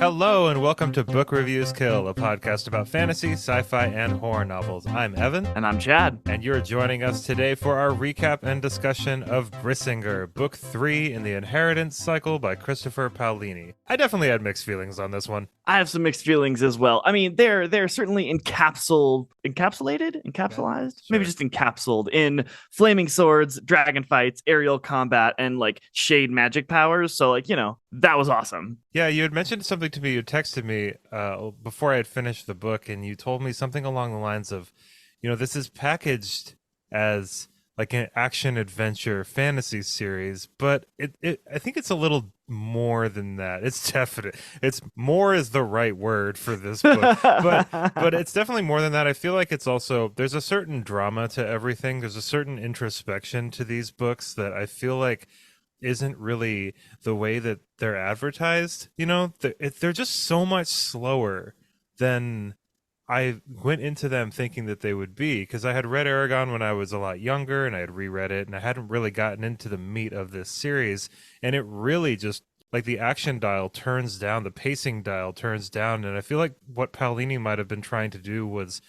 Hello and welcome to Book Reviews Kill, a podcast about fantasy, sci-fi, and horror novels. I'm Evan. And I'm Chad. And you're joining us today for our recap and discussion of Brisingr, Book 3 in the Inheritance Cycle by Christopher Paolini. I definitely had mixed feelings on this one. I have some mixed feelings as well. I mean, they're certainly encapsulated, Sure. maybe just encapsulated in flaming swords, dragon fights, aerial combat, and like shade magic powers. So that was awesome. Yeah, you had mentioned something to me. You texted me before I had finished the book, and you told me something along the lines of, this is packaged as like an action adventure fantasy series, but I think it's a little more than that. It's definite. It's more is the right word for this book, but it's definitely more than that. I feel like it's also, there's a certain drama to everything. There's a certain introspection to these books that I feel like isn't really the way that they're advertised. They're just so much slower than I went into them thinking that they would be, because I had read Eragon when I was a lot younger and I had reread it, and I hadn't really gotten into the meat of this series, and it really just, like, the action dial turns down, the pacing dial turns down, and I feel like what Paolini might have been trying to do was,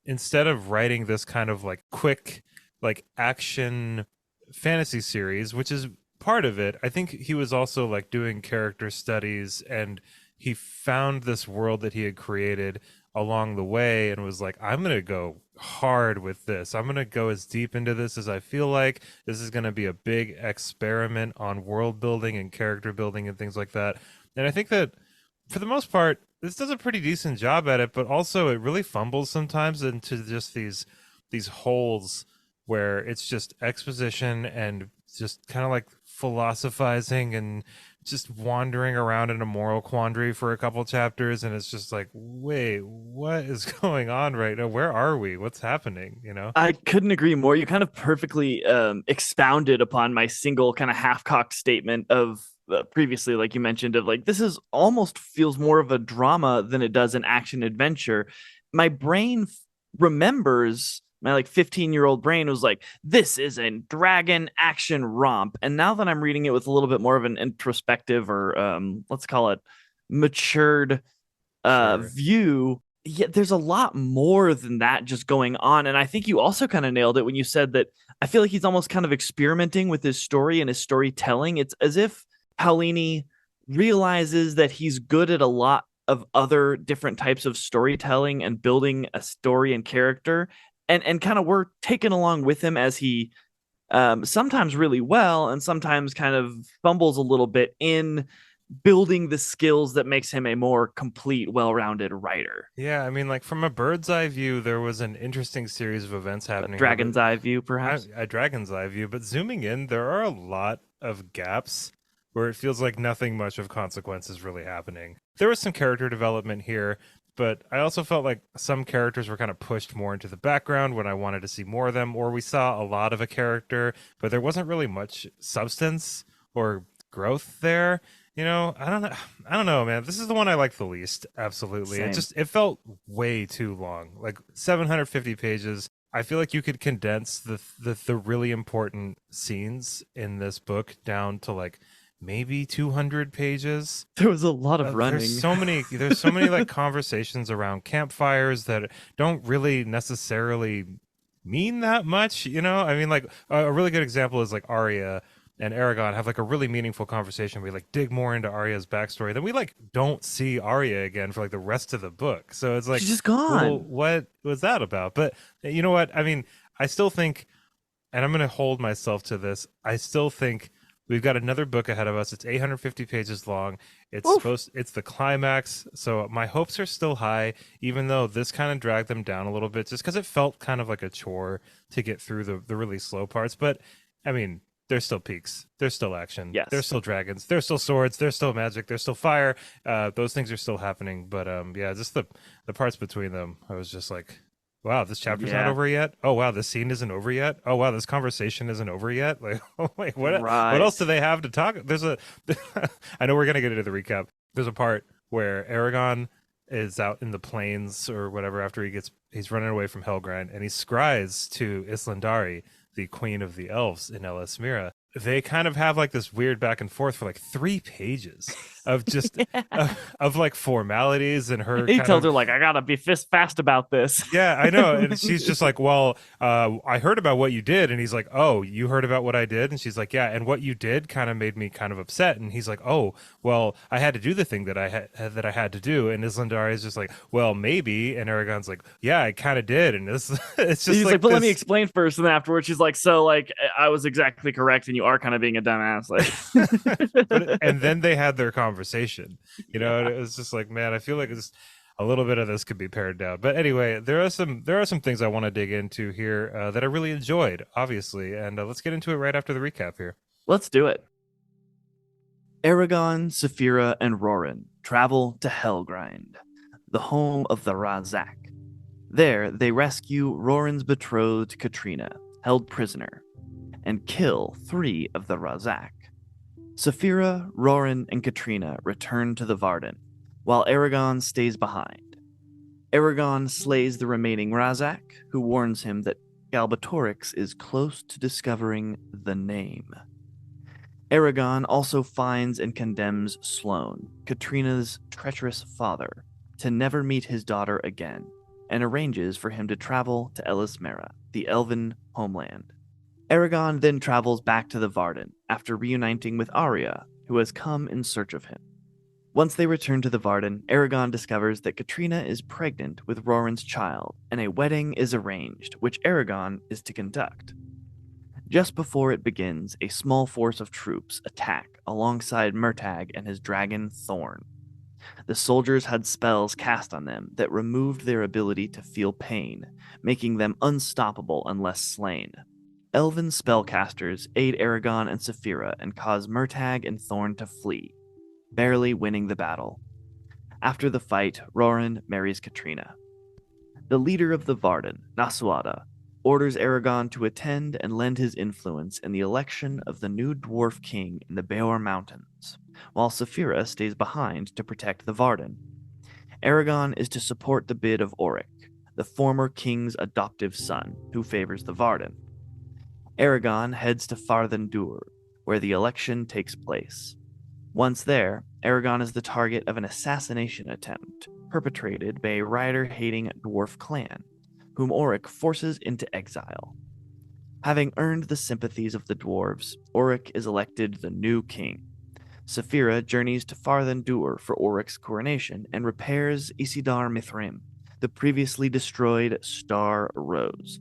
instead of writing this kind of like quick like action fantasy series, which is part of it, I think he was also like doing character studies, and he found this world that he had created along the way and was like, I'm going to go hard with this. I'm going to go as deep into this as I feel like. This is going to be a big experiment on world building and character building and things like that. And I think that for the most part, this does a pretty decent job at it, but also it really fumbles sometimes into just these holes where it's just exposition and just kind of like philosophizing and just wandering around in a moral quandary for a couple chapters, and it's just like, wait, what is going on right now? Where are we? What's happening? I couldn't agree more. You kind of perfectly expounded upon my single kind of half-cocked statement of previously, like you mentioned, of like, this is almost feels more of a drama than it does an action adventure. My brain remembers, my like 15-year-old brain was like, this is a dragon action romp. And now that I'm reading it with a little bit more of an introspective or let's call it matured view, there's a lot more than that just going on. And I think you also kind of nailed it when you said that I feel like he's almost kind of experimenting with his story and his storytelling. It's as if Paolini realizes that he's good at a lot of other different types of storytelling and building a story and character. And kind of we're taken along with him as he sometimes really well and sometimes kind of fumbles a little bit in building the skills that makes him a more complete, well-rounded writer. Yeah, I mean, like, from a bird's eye view, there was an interesting series of events happening. A dragon's eye view, perhaps? A dragon's eye view, but zooming in, there are a lot of gaps where it feels like nothing much of consequence is really happening. There was some character development here, but I also felt like some characters were kind of pushed more into the background when I wanted to see more of them, or we saw a lot of a character, but there wasn't really much substance or growth there. I don't know, man. This is the one I like the least. Absolutely. Same. It felt way too long, like 750 pages. I feel like you could condense the really important scenes in this book down to like maybe 200 pages. There was a lot of running. There's so many like conversations around campfires that don't really necessarily mean that much. I mean, like a really good example is like Arya and Eragon have like a really meaningful conversation. We like dig more into Arya's backstory. Then we like don't see Arya again for like the rest of the book. So it's like, she's just gone. Well, what was that about? But you know what? I mean, I still think, and I'm going to hold myself to this, I still think we've got another book ahead of us. It's 850 pages long. It's the climax. So my hopes are still high, even though this kind of dragged them down a little bit, just because it felt kind of like a chore to get through the really slow parts. But I mean, there's still peaks. There's still action. Yes. There's still dragons. There's still swords. There's still magic. There's still fire. Those things are still happening. But yeah, just the parts between them, I was just like, wow, this chapter's not over yet. Oh wow, this scene isn't over yet. Oh wow, this conversation isn't over yet. Like, oh wait, what else do they have to talk? There's I know we're gonna get into the recap. There's a part where Eragon is out in the plains or whatever after he's running away from Helgrind, and he scries to Islandari, the queen of the elves in Elismira. They kind of have like this weird back and forth for like 3 pages. of just Yeah. of like formalities and her He kind tells of. her like, I gotta be fist fast about this. Yeah, I know. And she's just like, well, I heard about what you did. And he's like, oh, you heard about what I did? And she's like, yeah. And what you did kind of made me kind of upset. And he's like, oh, well, I had to do the thing that I had to do. And Islandari is just like, well, maybe. And Aragon's like, yeah, I kind of did. And it's just He's like, like but let me this. explain first. And then afterwards, she's like, so like, I was exactly correct, and you are kind of being a dumbass. But Like, and then they had their conversation, and yeah. it was just like, man, I feel like it's a little bit of this could be pared down. But anyway, there are some things I want to dig into here that I really enjoyed, obviously, and let's get into it right after the recap here. Let's do it. Eragon, Saphira, and Roran travel to Helgrind, the home of the Razak. There, they rescue Roran's betrothed Katrina, held prisoner, and kill 3 of the Razak. Saphira, Roran, and Katrina return to the Varden, while Eragon stays behind. Eragon slays the remaining Razak, who warns him that Galbatorix is close to discovering the name. Eragon also finds and condemns Sloane, Katrina's treacherous father, to never meet his daughter again, and arranges for him to travel to Elismera, the elven homeland. Eragon then travels back to the Varden after reuniting with Arya, who has come in search of him. Once they return to the Varden, Eragon discovers that Katrina is pregnant with Roran's child, and a wedding is arranged, which Eragon is to conduct. Just before it begins, a small force of troops attack alongside Murtagh and his dragon Thorn. The soldiers had spells cast on them that removed their ability to feel pain, making them unstoppable unless slain. Elven spellcasters aid Eragon and Saphira and cause Murtagh and Thorn to flee, barely winning the battle. After the fight, Roran marries Katrina. The leader of the Varden, Nasuada, orders Eragon to attend and lend his influence in the election of the new dwarf king in the Beor Mountains, while Saphira stays behind to protect the Varden. Eragon is to support the bid of Oric, the former king's adoptive son, who favors the Varden. Eragon heads to Farthendur, where the election takes place. Once there, Eragon is the target of an assassination attempt perpetrated by a rider-hating dwarf clan, whom Oric forces into exile. Having earned the sympathies of the dwarves, Oric is elected the new king. Saphira journeys to Farthendur for Oric's coronation and repairs Isidar Mithrim, the previously destroyed Star Rose.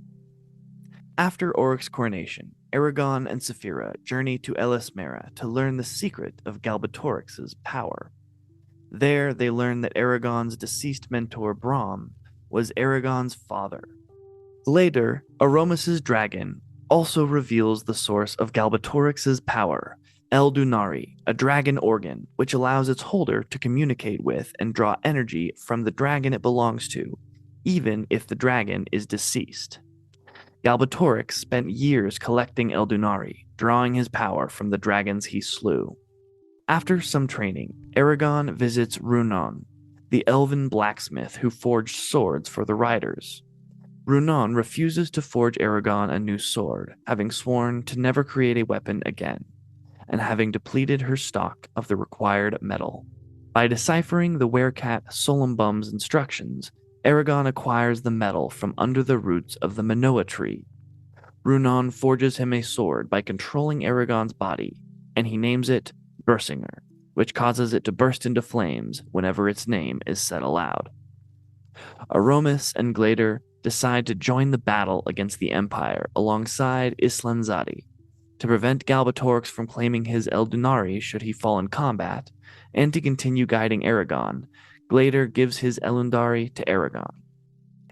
After Oric's coronation, Eragon and Saphira journey to Elismera to learn the secret of Galbatorix's power. There, they learn that Eragon's deceased mentor Braum was Eragon's father. Later, Aromas's dragon also reveals the source of Galbatorix's power, Eldunari, a dragon organ which allows its holder to communicate with and draw energy from the dragon it belongs to, even if the dragon is deceased. Galbatorix spent years collecting Eldunari, drawing his power from the dragons he slew. After some training, Eragon visits Runon, the elven blacksmith who forged swords for the riders. Runon refuses to forge Eragon a new sword, having sworn to never create a weapon again, and having depleted her stock of the required metal. By deciphering the werecat Solumbum's instructions, Eragon acquires the metal from under the roots of the Manoa tree. Runon forges him a sword by controlling Eragon's body, and he names it Brisingr, which causes it to burst into flames whenever its name is said aloud. Aromas and Glader decide to join the battle against the Empire alongside Islanzadi to prevent Galbatorix from claiming his Eldunari should he fall in combat, and to continue guiding Eragon. Glader gives his Elundari to Eragon.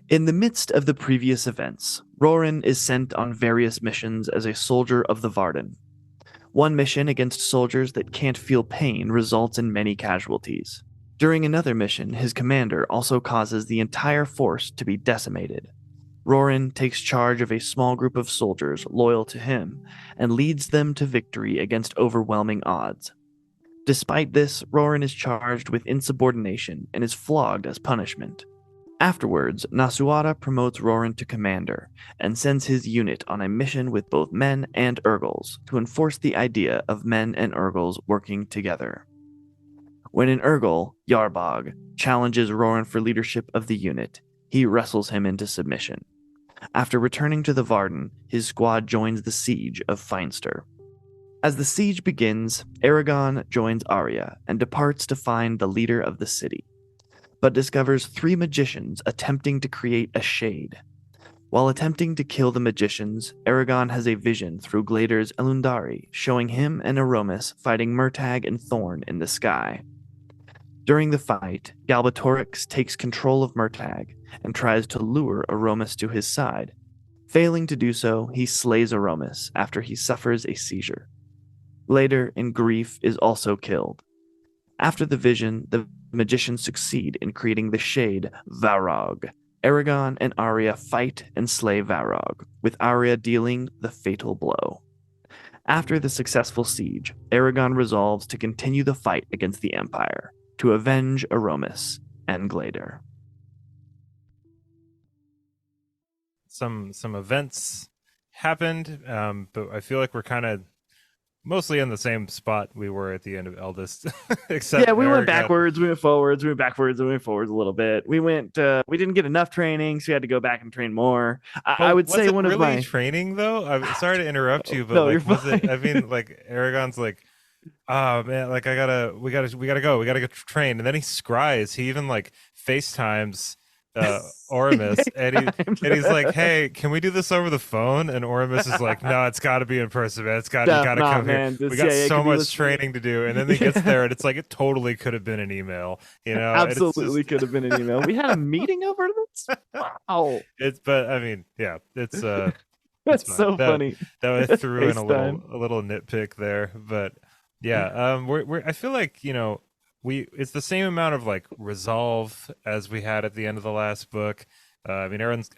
In the midst of the previous events, Roran is sent on various missions as a soldier of the Varden. One mission against soldiers that can't feel pain results in many casualties. During another mission, his commander also causes the entire force to be decimated. Roran takes charge of a small group of soldiers loyal to him and leads them to victory against overwhelming odds. Despite this, Roran is charged with insubordination and is flogged as punishment. Afterwards, Nasuada promotes Roran to commander and sends his unit on a mission with both men and Urgals to enforce the idea of men and Urgals working together. When in Urgel, Yarbog challenges Roran for leadership of the unit, he wrestles him into submission. After returning to the Varden, his squad joins the siege of Feinster. As the siege begins, Eragon joins Arya and departs to find the leader of the city, but discovers three magicians attempting to create a shade. While attempting to kill the magicians, Eragon has a vision through Glader's Elundari, showing him and Aromas fighting Murtagh and Thorn in the sky. During the fight, Galbatorix takes control of Murtagh and tries to lure Aromas to his side. Failing to do so, he slays Aromas after he suffers a seizure. Glader, in grief, is also killed. After the vision, the magicians succeed in creating the shade Varog. Eragon and Arya fight and slay Varog, with Arya dealing the fatal blow. After the successful siege, Eragon resolves to continue the fight against the Empire, to avenge Aromas and Glader. Some events happened, but I feel like we're kind of mostly in the same spot we were at the end of Eldest, except We went Eragon. backwards, we went forwards, we went backwards, we went forwards a little bit. We didn't get enough training, so we had to go back and train more. I would say one of my training though. I'm sorry to interrupt you, but No, like, you're was it? fine. I mean, like Aragon's like, oh man, like we gotta go train, and then he scries. He even like FaceTimes Oramus, and he's like, "Hey, can we do this over the phone?" And Oramus is like, "No, it's got to be in person, man. You gotta come man, here. We got so much training to do." And then he gets there, and it's like it totally could have been an email, you know? Absolutely could have been an email. We had a meeting over this. Wow, But I mean, yeah, it's that's so funny. That I threw in a FaceTime. little nitpick there, but yeah, we're I feel like it's the same amount of like resolve as we had at the end of the last book. I mean, Aragon's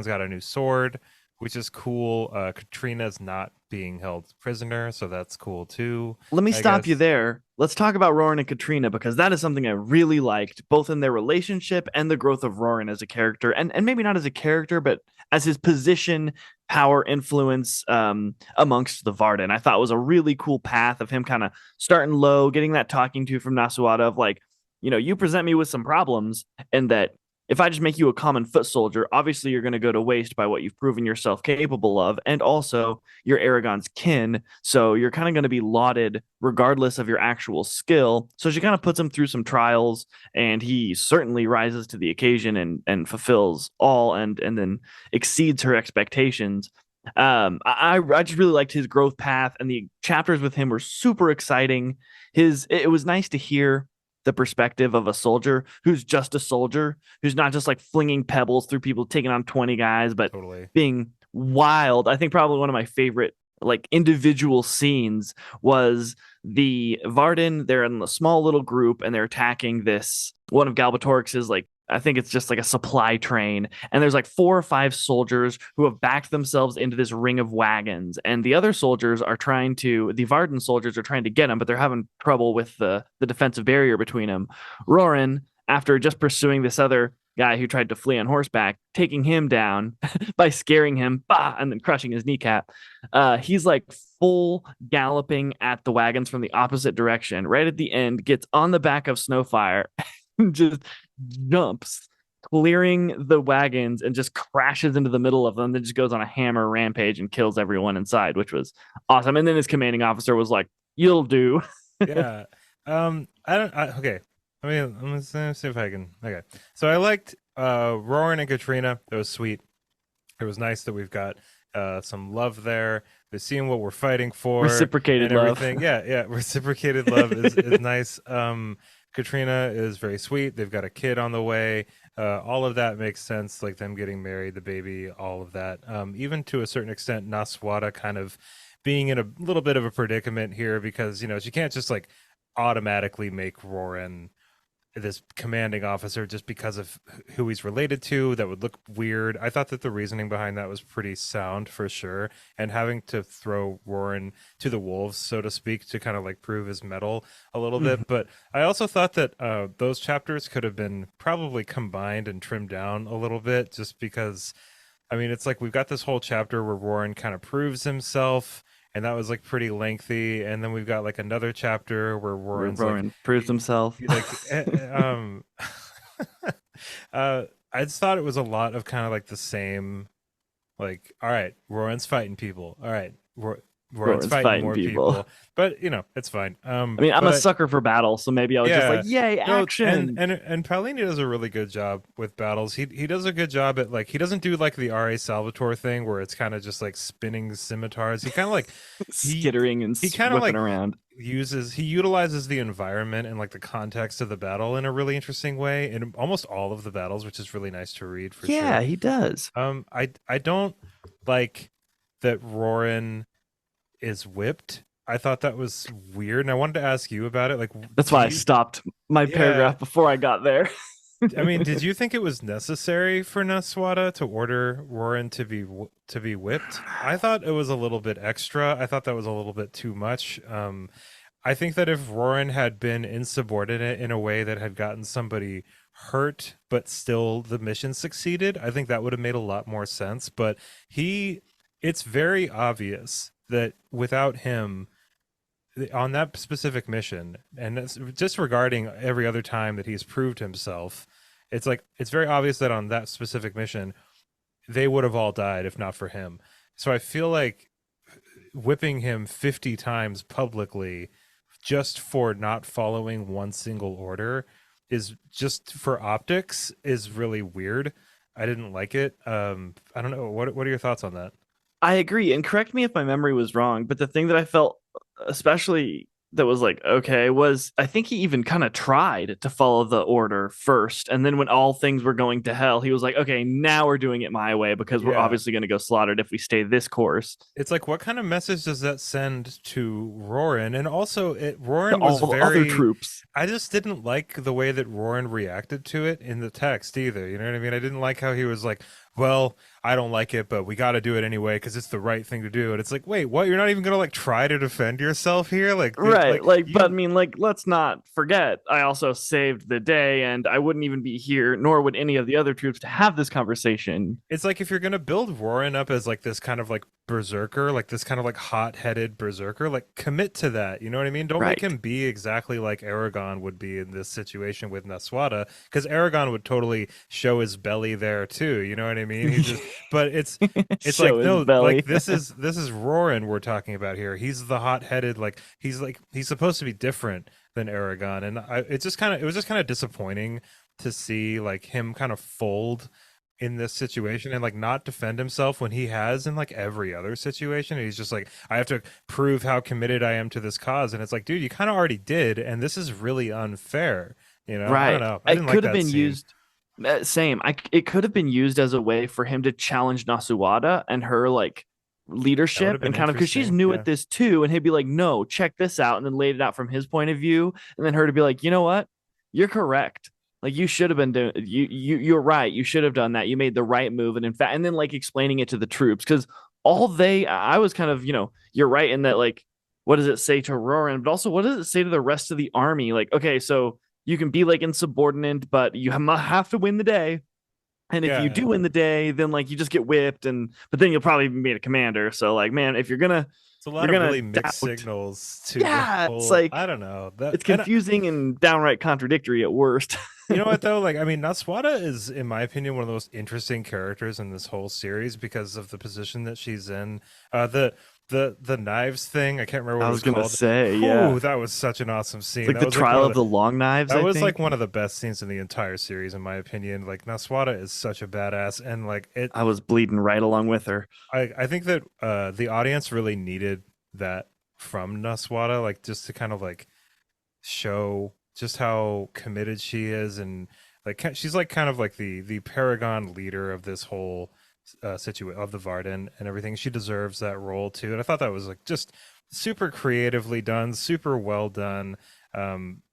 got a new sword, which is cool. Katrina's not being held prisoner, so that's cool too. Let me I stop you guess. there. Let's talk about Roran and Katrina because that is something I really liked, both in their relationship and the growth of Roran as a character, and maybe not as a character, but as his position, power, influence amongst the Varden. I thought was a really cool path of him kind of starting low, getting that talking to from Nasuada of like, you present me with some problems, and that if I just make you a common foot soldier, obviously you're going to go to waste by what you've proven yourself capable of, and also you're Aragon's kin, so you're kind of going to be lauded regardless of your actual skill. So she kind of puts him through some trials, and he certainly rises to the occasion and fulfills all, and then exceeds her expectations. I just really liked his growth path, and the chapters with him were super exciting. It was nice to hear the perspective of a soldier who's just a soldier, who's not just like flinging pebbles through people, taking on 20 guys, but Totally. being wild. I think probably one of my favorite like individual scenes was the Varden. They're in a small little group and they're attacking this one of Galbatorix's like I think it's just like a supply train. And there's like 4 or 5 soldiers who have backed themselves into this ring of wagons. And the other soldiers are the Varden soldiers are trying to get them, but they're having trouble with the defensive barrier between them. Roran, after just pursuing this other guy who tried to flee on horseback, taking him down by scaring him, bah, and then crushing his kneecap. He's like full galloping at the wagons from the opposite direction. Right at the end, gets on the back of Snowfire, just jumps, clearing the wagons, and just crashes into the middle of them. Then just goes on a hammer rampage and kills everyone inside, which was awesome. And then his commanding officer was like, "You'll do." Yeah. Okay. I mean, let's see if I can. Okay. So I liked Roran and Katrina. That was sweet. It was nice that we've got some love there. They're seeing what we're fighting for Reciprocated and love. everything. Yeah. Reciprocated love is nice. Katrina is very sweet. They've got a kid on the way. All of that makes sense, like them getting married, the baby, all of that. Even to a certain extent, Naswada kind of being in a little bit of a predicament here because, she can't just like automatically make Roran this commanding officer just because of who he's related to. That would look weird. I thought that the reasoning behind that was pretty sound for sure, and having to throw Roran to the wolves, so to speak, to kind of like prove his mettle a little bit. But I also thought that those chapters could have been probably combined and trimmed down a little bit, just because I mean, it's like we've got this whole chapter where Roran kind of proves himself, and that was like pretty lengthy. And then we've got like another chapter where Where Warren's like Rowan proves he, himself. he like I just thought it was a lot of kind of like the same, like, all right, Rowan's fighting people. All right, Rowan's Rowan's fighting fighting more people. people. But it's fine. I mean, I'm a But sucker for battle, so maybe I was just like, yeah. "Yay, No, and action!" and and Paolini does a really good job with battles. He does a good job at like he doesn't do like the R.A. Salvatore thing where it's kind of just like spinning scimitars. He kind of like he Skittering and he kind of whipping like around. utilizes the environment and like the context of the battle in a really interesting way in almost all of the battles, which is really nice to read for Yeah, sure. he does. I don't like that Roran is whipped. I thought that was weird, and I wanted to ask you about it. Like, That's do why I you? stopped my Yeah, paragraph before I got there. I mean, did you think it was necessary for Naswada to order Roran to be whipped? I thought it was a little bit extra. I thought that was a little bit too much. I think that if Roran had been insubordinate in a way that had gotten somebody hurt, but still the mission succeeded, I think that would have made a lot more sense. But it's very obvious that without him on that specific mission, and it's just regarding every other time that he's proved himself, it's like it's very obvious that on that specific mission, they would have all died if not for him. So I feel like whipping him 50 times publicly just for not following one single order is just for optics is really weird. I didn't like it. I don't know. What are your thoughts on that? I agree, and correct me if my memory was wrong, but the thing that I felt especially that was like okay was I think he even kind of tried to follow the order first, and then when all things were going to hell, he was like, okay, now we're doing it my way because we're Yeah. obviously going to go slaughtered if we stay this course. It's like, what kind of message does that send to Roran? And also, To Roran all was the other very. troops. I just didn't like the way that Roran reacted to it in the text either. You know what I mean? I didn't like how he was like, "Well, I don't like it, but we got to do it anyway because it's the right thing to do." And it's like, wait, what? You're not even gonna like try to defend yourself here? Right. Like Like, but I you. mean, like, let's not forget, I also saved the day, and I wouldn't even be here, nor would any of the other troops to have this conversation. It's like if you're gonna build Roran up as like this kind of like berserker, like this kind of like hot-headed berserker, like commit to that. You know what I mean? Don't make Right. him be exactly like Eragon would be in this situation with Naswada, because Eragon would totally show his belly there too. You know what I mean? He just, but it's Show like his no, like belly. this is Roran we're talking about here. He's the hot-headed, like he's supposed to be different than Eragon, and it was just kind of disappointing to see like him kind of fold in this situation and like not defend himself when he has in like every other situation. And he's just like, I have to prove how committed I am to this cause. And it's like, dude, you kind of already did. And this is really unfair. I don't Right. know. I It didn't like could have that been scene. used same. It could have been used as a way for him to challenge Nasuwada and her like That would have leadership been and kind of because she's interesting. new Yeah. at this too, and he'd be like, "No, check this out," and then laid it out from his point of view, and then her to be like, "You know what? You're correct. Like you should have been doing you're right. You should have done that. You made the right move." And in fact, and then like explaining it to the troops because I was kind of you're right in that like what does it say to Roran, but also what does it say to the rest of the army? Like okay, so you can be like insubordinate, but you have to win the day. And if you Yeah. do win the day, then like you just get whipped, and but then you'll probably be made a commander. So like, man, if It's a lot you're of gonna really mixed doubt, signals to the yeah, it's whole, like I don't know that. it's And confusing and downright contradictory at worst. you know what though? Like, I mean, Naswada is, in my opinion, one of the most interesting characters in this whole series because of the position that she's in. The knives thing, I can't remember what I it was was gonna called. say, yeah, Whew, that was such an awesome it's scene. like That the was like trial of the long knives. that I was like think one of the best scenes in the entire series, in my opinion. Like Naswada is such a badass, and like it, I was bleeding right along with her. I think that the audience really needed that from Naswada, like just to kind of like show just how committed she is, and like she's like kind of like the paragon leader of this whole situation of the Varden and everything. She deserves that role too, and I thought that was like just super creatively done, super well done.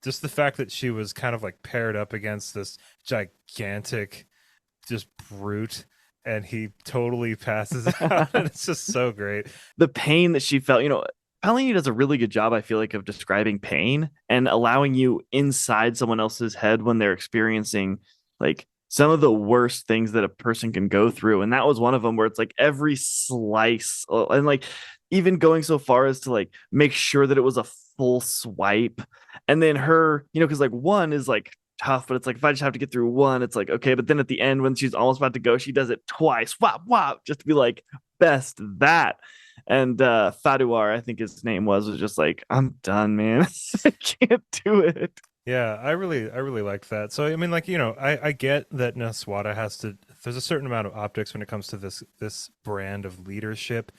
Just the fact that she was kind of like paired up against this gigantic just brute, and he totally passes out, and it's just so great. The pain that she felt, Paolini does a really good job, I feel like, of describing pain and allowing you inside someone else's head when they're experiencing like some of the worst things that a person can go through. And that was one of them where it's like every slice and like even going so far as to like make sure that it was a full swipe. And then her, because like one is like tough, but it's like if I just have to get through one, it's like okay. But then at the end, when she's almost about to go, she does it twice. Wop wop, just to be like best that. And Faduar, I think his name was just like, I'm done, man. I can't do it. Yeah, I really liked that. So I mean, like, I get that Naswada has to. There's a certain amount of optics when it comes to this brand of leadership,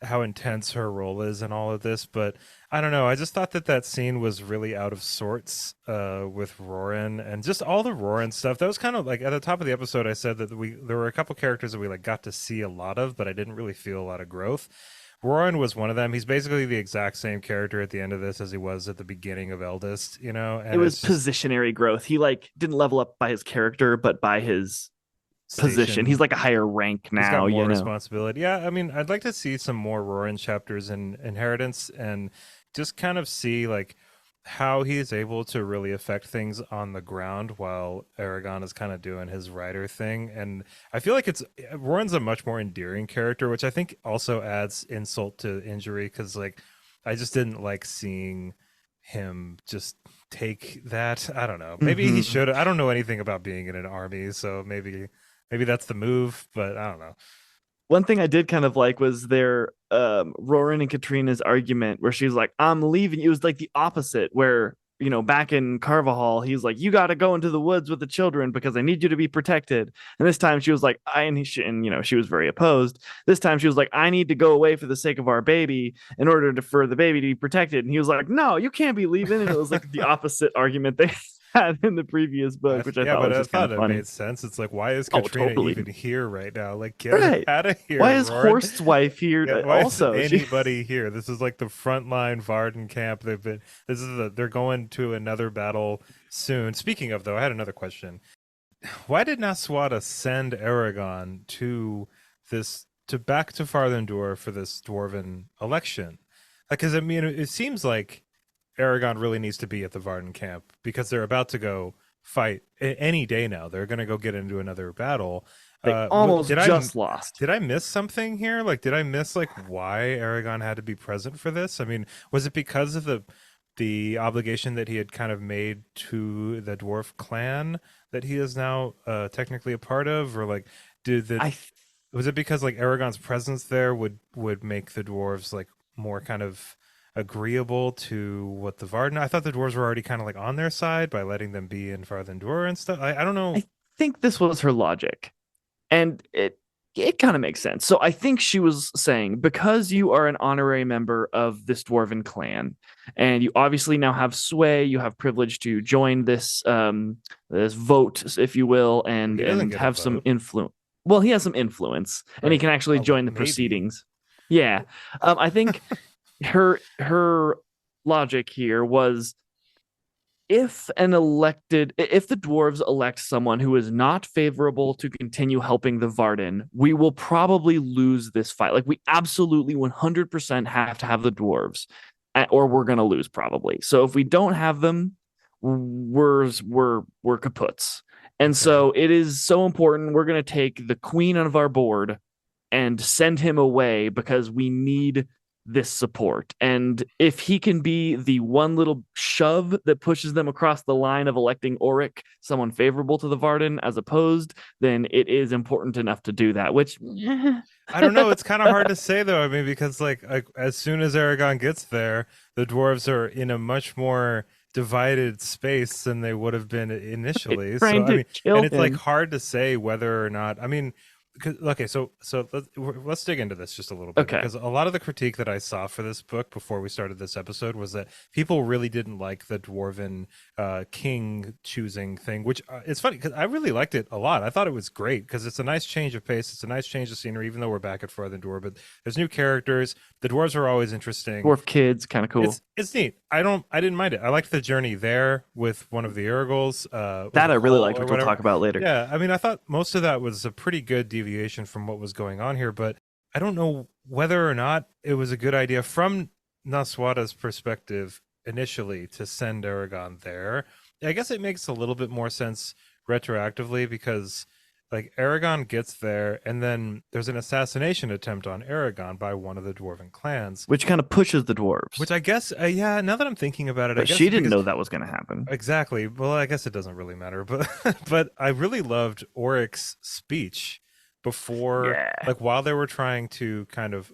how intense her role is and all of this, but I don't know. I just thought that scene was really out of sorts with Roran and just all the Roran stuff. That was kind of like at the top of the episode. I said that there were a couple characters that we like got to see a lot of, but I didn't really feel a lot of growth. Roran was one of them. He's basically the exact same character at the end of this as he was at the beginning of Eldest, and It was it's just positionary growth. He like didn't level up by his character, but by his position. He's station. like a higher rank He's got now, more responsibility. Yeah, I mean, I'd like to see some more Roran chapters in Inheritance and just kind of see like how he is able to really affect things on the ground while Eragon is kind of doing his writer thing. And I feel like Roran's a much more endearing character, which I think also adds insult to injury because like I just didn't like seeing him just take that. I don't know. Maybe he Mm-hmm. should. I don't know anything about being in an army, so maybe that's the move, but I don't know. One thing I did kind of like was their Roran and Katrina's argument where she's like, I'm leaving. It was like the opposite, where, back in Carvajal, he's like, you got to go into the woods with the children because I need you to be protected. And this time she was like, she was very opposed. This time she was like, I need to go away for the sake of our baby in order for the baby to be protected. And he was like, no, you can't be leaving. And it was like the opposite argument they had in the previous book, which I Yeah, thought but was I just kind thought of it funny. made sense. It's like, why is Oh, Katrina totally. even here right now? Like, get her Right. out of here, Why is Roran. Horst's wife here? Yeah, why is Also, she anybody here? This is like the frontline Varden camp. They're going to another battle soon. Speaking of though, I had another question. Why did Naswada send Aragon to back to Farthendur for this dwarven election? Like, because I mean, it seems like Aragon really needs to be at the Varden camp because they're about to go fight any day now. They're going to go get into another battle. they What almost just lost. did I miss something here? Like, did I miss like why Aragon had to be present for this? I mean, was it because of the obligation that he had kind of made to the dwarf clan that he is now technically a part of, or like did that I was it because like Aragon's presence there would make the dwarves like more kind of agreeable to what the Varden? I thought the dwarves were already kind of like on their side by letting them be in Farthendur and stuff. I don't know. I think this was her logic, and it kind of makes sense. So I think she was saying, because you are an honorary member of this dwarven clan, and you obviously now have sway, you have privilege to join this vote, if you will, He doesn't and get a have some vote. influence. Well, he has some influence, and he Right. can actually Oh, join the maybe. proceedings. Yeah, I think her logic here was, if the dwarves elect someone who is not favorable to continue helping the Varden, we will probably lose this fight. Like, we absolutely 100% have to have the dwarves, or we're going to lose probably. So if we don't have them, we're kaputs. And Okay. so it is so important. We're going to take the queen of our board and send him away because we need this support. And if he can be the one little shove that pushes them across the line of electing Auric, someone favorable to the Varden, as opposed, then it is important enough to do that, which I don't know. It's kind of hard to say though. I mean, because like as soon as Aragon gets there, the dwarves are in a much more divided space than they would have been initially. So trying I to mean, and kill it's like him. hard to say whether or not. I mean, okay, so let's dig into this just a little bit Okay. because a lot of the critique that I saw for this book before we started this episode was that people really didn't like the dwarven king choosing thing, which it's funny because I really liked it a lot. I thought it was great because it's a nice change of pace. It's a nice change of scenery, even though we're back at Farthendur. But there's new characters. The dwarves are always interesting. Dwarf kids, kind of cool. It's neat. I didn't mind it. I liked the journey there with one of the Urgles, was That it I really Cole liked, or which we'll whatever. talk about later. Yeah, I mean, I thought most of that was a pretty good deviation from what was going on here, but I don't know whether or not it was a good idea from Naswada's perspective initially to send Aragon there. I guess it makes a little bit more sense retroactively because like Eragon gets there, and then there's an assassination attempt on Eragon by one of the dwarven clans, which kind of pushes the dwarves. which I guess, yeah, now that I'm thinking about it, I But guess she it's didn't because know that was going to happen. exactly. Well, I guess it doesn't really matter, but but I really loved Oric's speech before, Yeah. like while they were trying to kind of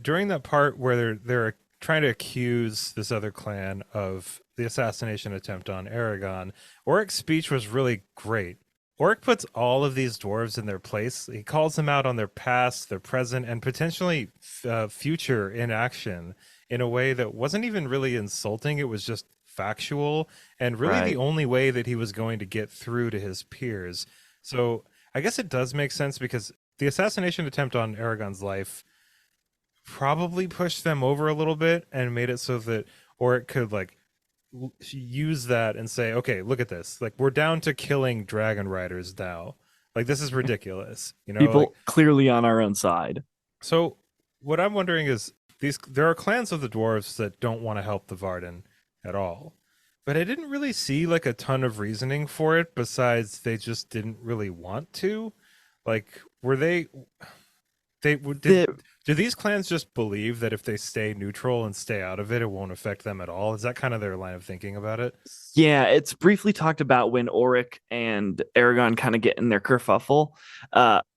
during that part where they're trying to accuse this other clan of the assassination attempt on Aragon. Oric's speech was really great. Oric puts all of these dwarves in their place. He calls them out on their past, their present, and potentially future inaction in a way that wasn't even really insulting. It was just factual and really the Right. only way that he was going to get through to his peers. So I guess it does make sense because the assassination attempt on Aragon's life probably pushed them over a little bit and made it so that, or it could like use that and say, okay, look at this. Like we're down to killing dragon riders now. Like this is ridiculous. Like People clearly on our own side. so what I'm wondering is there are clans of the dwarves that don't want to help the Varden at all. But I didn't really see like a ton of reasoning for it besides they just didn't really want to. Like were they did The do these clans just believe that if they stay neutral and stay out of it, it won't affect them at all? Is that kind of their line of thinking about it? Yeah, it's briefly talked about when Oric and Aragon kind of get in their kerfuffle.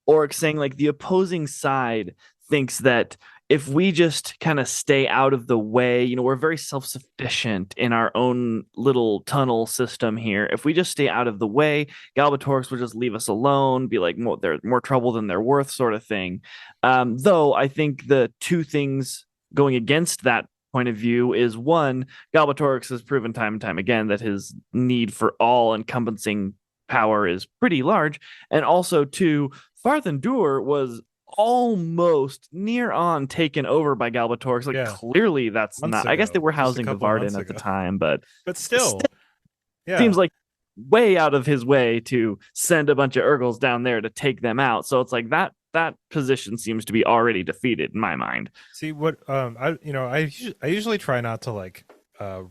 Oric saying like the opposing side thinks that if we just kind of stay out of the way, we're very self-sufficient in our own little tunnel system here. If we just stay out of the way, Galbatorix will just leave us alone, be like they're more trouble than they're worth, sort of thing. Though I think the two things going against that point of view is one, Galbatorix has proven time and time again that his need for all encompassing power is pretty large. And also, two, Farthendur was almost near on taken over by Galbatorix. Like, Yeah, clearly that's months not. I guess they ago, were just a housing the couple months Varden at the ago. time, but But it still, still yeah. seems like way out of his way to send a bunch of Urgles down there to take them out. So it's like that position seems to be already defeated in my mind. See what I usually try not to like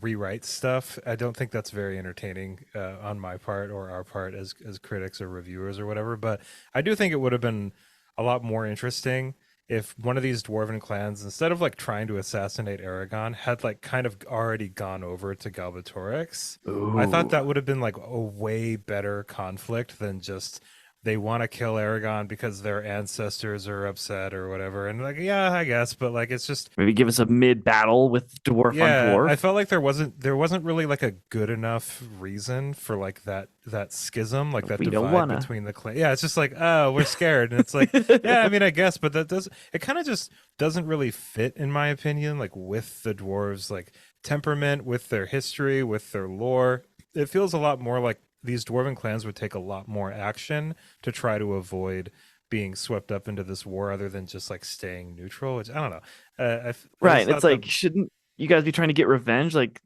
rewrite stuff. I don't think that's very entertaining on my part or our part as critics or reviewers or whatever. But I do think it would have been a lot more interesting if one of these dwarven clans, instead of like trying to assassinate Aragon, had like kind of already gone over to Galbatorix. I thought Ooh. that would have been like a way better conflict than just they want to kill Aragon because their ancestors are upset or whatever. And like, yeah, I guess, but like it's just Maybe give us a mid battle with dwarf on yeah, I dwarf. felt like there wasn't really like a good enough reason for like that schism, like that We don't divide wanna. between the clan. Yeah, it's just like, oh, we're scared. And it's like, yeah, I mean, I guess, but that does it kind of just doesn't really fit in my opinion, like with the dwarves like temperament, with their history, with their lore. It feels a lot more like these dwarven clans would take a lot more action to try to avoid being swept up into this war other than just like staying neutral, which I don't know. I Right. just And it's thought that like, shouldn't you guys be trying to get revenge? Like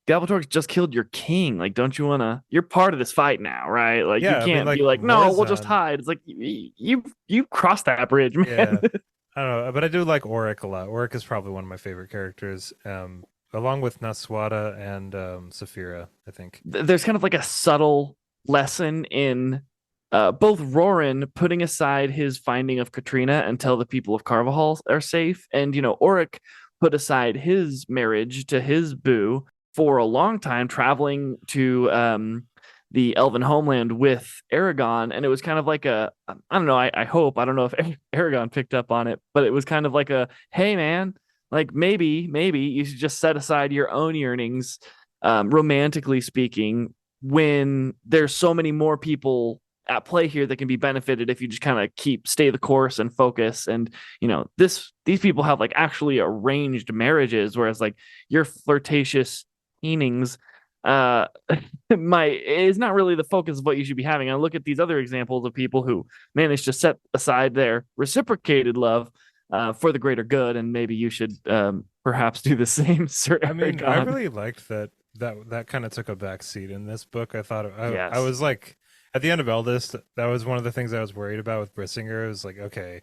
Galbatorix just killed your king. Like, don't you wanna you're part of this fight now, right? Like you yeah, I mean, can't be like like, no, we'll just Morzan. hide. It's like you crossed that bridge, man. Yeah, I don't know, but I do like Oric a lot. Oric is probably one of my favorite characters, along with Naswada and Saphira, I think. There's kind of like a subtle lesson in both Roran putting aside his finding of Katrina until the people of Carvajal are safe, and Oric put aside his marriage to his boo for a long time, traveling to the Elven homeland with Eragon, and it was kind of like I don't know, I hope I don't know if Eragon picked up on it, but it was kind of like a hey man, like maybe you should just set aside your own yearnings, romantically speaking, when there's so many more people at play here that can be benefited if you just kind of stay the course and focus. And these people have like actually arranged marriages, whereas like your flirtatious meanings uh is not really the focus of what you should be having. I look at these other examples of people who managed to set aside their reciprocated love for the greater good, and maybe you should perhaps do the same, Sir I mean, I Aragon. really liked that kind of took a back seat in this book. I thought I Yes. was like at the end of Eldest, that was one of the things I was worried about with Brisingr. It was like, okay,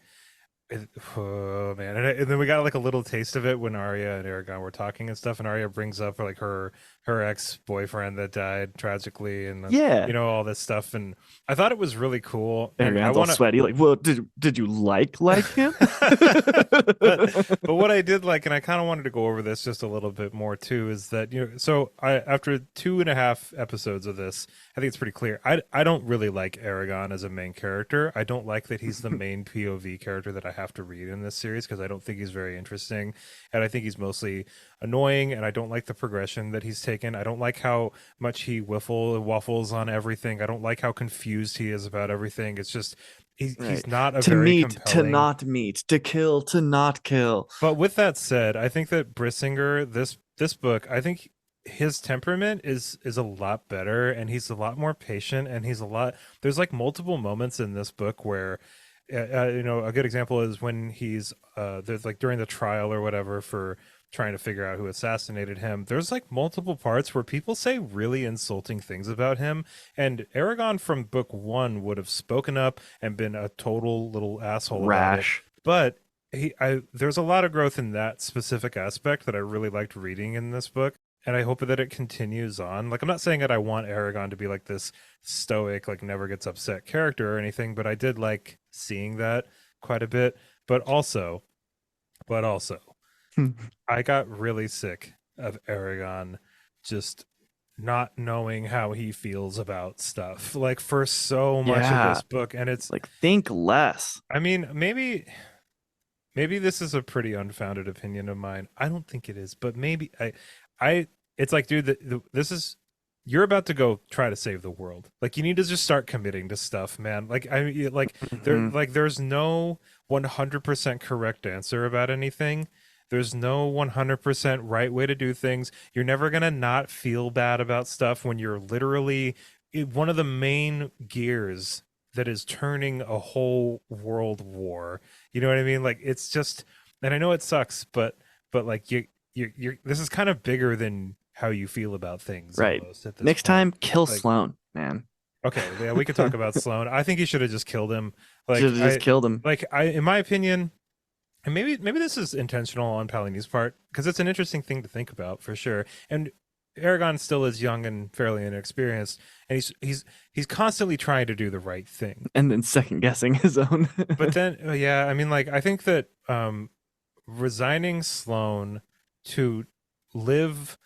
Oh man, and then we got like a little taste of it when Arya and Eragon were talking and stuff, and Arya brings up like her ex-boyfriend that died tragically, and Yeah. all this stuff, and I thought it was really cool, and I Ariane's all want to. sweaty, like, well, did you like him? But what I did like, and I kind of wanted to go over this just a little bit more too, is that so I after 2.5 episodes of this, I think it's pretty clear. I don't really like Aragon as a main character. I don't like that he's the main POV character that I have to read in this series because I don't think he's very interesting, and I think he's mostly annoying, and I don't like the progression that he's taken. I don't like how much he waffles on everything. I don't like how confused he is about everything. It's just he's Right. not a To very meet, to compelling. not meet, to kill, to not kill. But with that said, I think that Brisingr, this book, I think his temperament is a lot better, and he's a lot more patient, and he's a lot. There's like multiple moments in this book where, a good example is when he's there's like during the trial or whatever for trying to figure out who assassinated him. There's like multiple parts where people say really insulting things about him, and Aragon from book one would have spoken up and been a total little asshole about it, Rash. but there's a lot of growth in that specific aspect that I really liked reading in this book, and I hope that it continues on. Like, I'm not saying that I want Aragon to be like this stoic, like never gets upset character or anything, but I did like seeing that quite a bit. But also, but also, I got really sick of Aragon just not knowing how he feels about stuff like for so much of Yeah. this book, and it's Like, think less. I mean, maybe this is a pretty unfounded opinion of mine. I don't think it is, but maybe I it's like, dude, this is you're about to go try to save the world. Like, you need to just start committing to stuff, man. Like, Mhm. there's no 100% correct answer about anything. There's no 100% right way to do things. You're never going to not feel bad about stuff when you're literally one of the main gears that is turning a whole world war. You know what I mean? Like, it's just, and I know it sucks, but like you're this is kind of bigger than how you feel about things Right. almost at this Next point. time, kill Like, Sloane, man. okay, yeah, we could talk about Sloane. I think he should have just killed him. Should Like have just killed him. in my opinion, and maybe this is intentional on Paolini's part because it's an interesting thing to think about for sure. And Aragon still is young and fairly inexperienced, and he's constantly trying to do the right thing. And then second guessing his own. But then, yeah, I mean, like, I think that resigning Sloane to live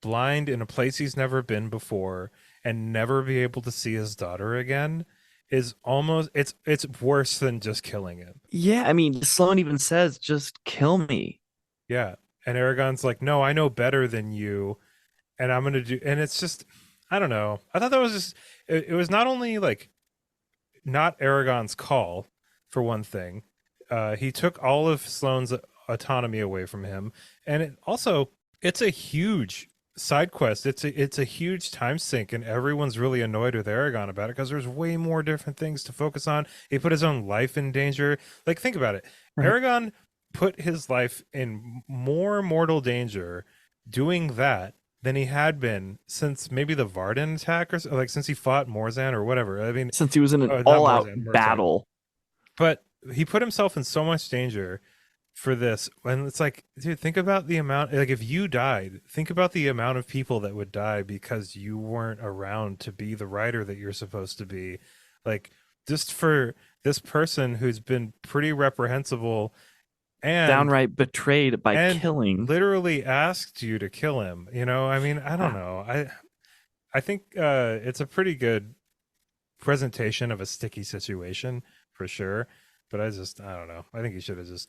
blind in a place he's never been before and never be able to see his daughter again is almost it's worse than just killing him. Yeah, I mean, Sloane even says, just kill me. Yeah. And Aragon's like, no, I know better than you, and I'm gonna do, and it's just, I don't know. I thought that was just, it was not only like not Aragon's call, for one thing. He took all of Sloane's autonomy away from him, and it's a huge side quest. It's a huge time sink, and everyone's really annoyed with Aragon about it because there's way more different things to focus on. He put his own life in danger. Like, think about it. Right. Aragon put his life in more mortal danger doing that than he had been since maybe the Varden attack, or like since he fought Morzan or whatever. I mean, Since he was in an not all-out Morzan, Murtagh. battle. But he put himself in so much danger for this. And it's like, dude, think about the amount, like, if you died, think about the amount of people that would die because you weren't around to be the writer that you're supposed to be. Like, just for this person who's been pretty reprehensible and Downright betrayed by and killing. literally asked you to kill him. I mean, I don't Ah, know. I think it's a pretty good presentation of a sticky situation for sure. But I don't know. I think he should have just.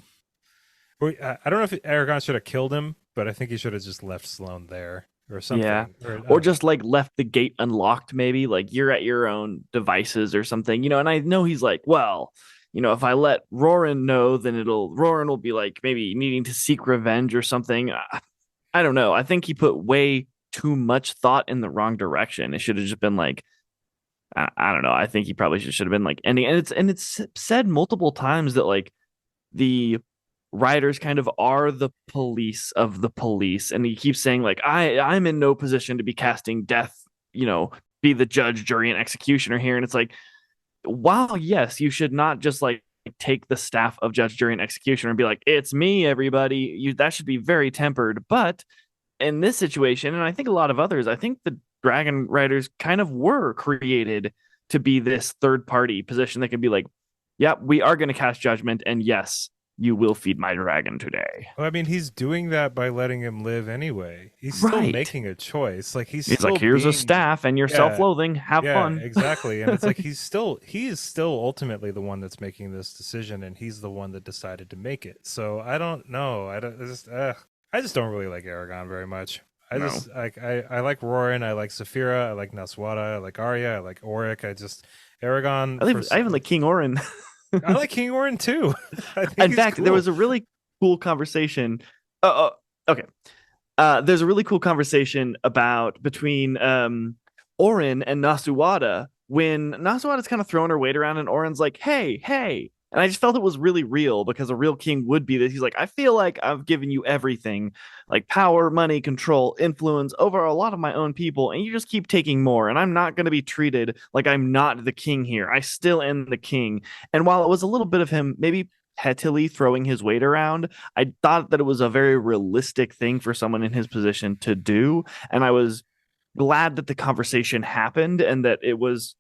I don't know if Aragon should have killed him, but I think he should have just left Sloane there or yeah. something. Or I Or don't know. just like left the gate unlocked, maybe. Like, you're at your own devices or something, and I know he's like, well, if I let Roran know, then Roran will be like maybe needing to seek revenge or something. I don't know. I think he put way too much thought in the wrong direction. It should have just been like, I don't know. I think he probably should have been like ending. And it's said multiple times that like the writers kind of are the police of the police, and he keeps saying like, I'm in no position to be casting death, be the judge, jury, and executioner here. And it's like, while yes, you should not just like take the staff of judge, jury, and executioner and be like, "It's me, everybody." That should be very tempered. But in this situation, and I think a lot of others, I think the Dragon Riders kind of were created to be this third party position that could be like, "Yeah, we are going to cast judgment, and yes, you will feed my dragon today." Well, I mean, he's doing that by letting him live anyway. He's still Right. making a choice. Like he's He's still like, "Here's a being, staff, and you're yeah, self-loathing. Have yeah, fun." exactly. And it's like he is still ultimately the one that's making this decision, and he's the one that decided to make it. So I don't know. I just don't really like Aragon very much. I No. just like I like Roran, I like Saphira, I like Naswada, I like Arya, I like Oric. I just Aragon for I even like King Orin. I like King Orin too. I think In he's fact, there cool. was a really cool conversation. Okay. There's a really cool conversation about between Orin and Nasuwada when Nasuwada's kind of throwing her weight around and Orin's like, "Hey, hey." And I just felt it was really real because a real king would be this. He's like, "I feel like I've given you everything, like power, money, control, influence over a lot of my own people, and you just keep taking more. And I'm not going to be treated like I'm not the king here. I still am the king." And while it was a little bit of him maybe pettily throwing his weight around, I thought that it was a very realistic thing for someone in his position to do. And I was glad that the conversation happened and that it was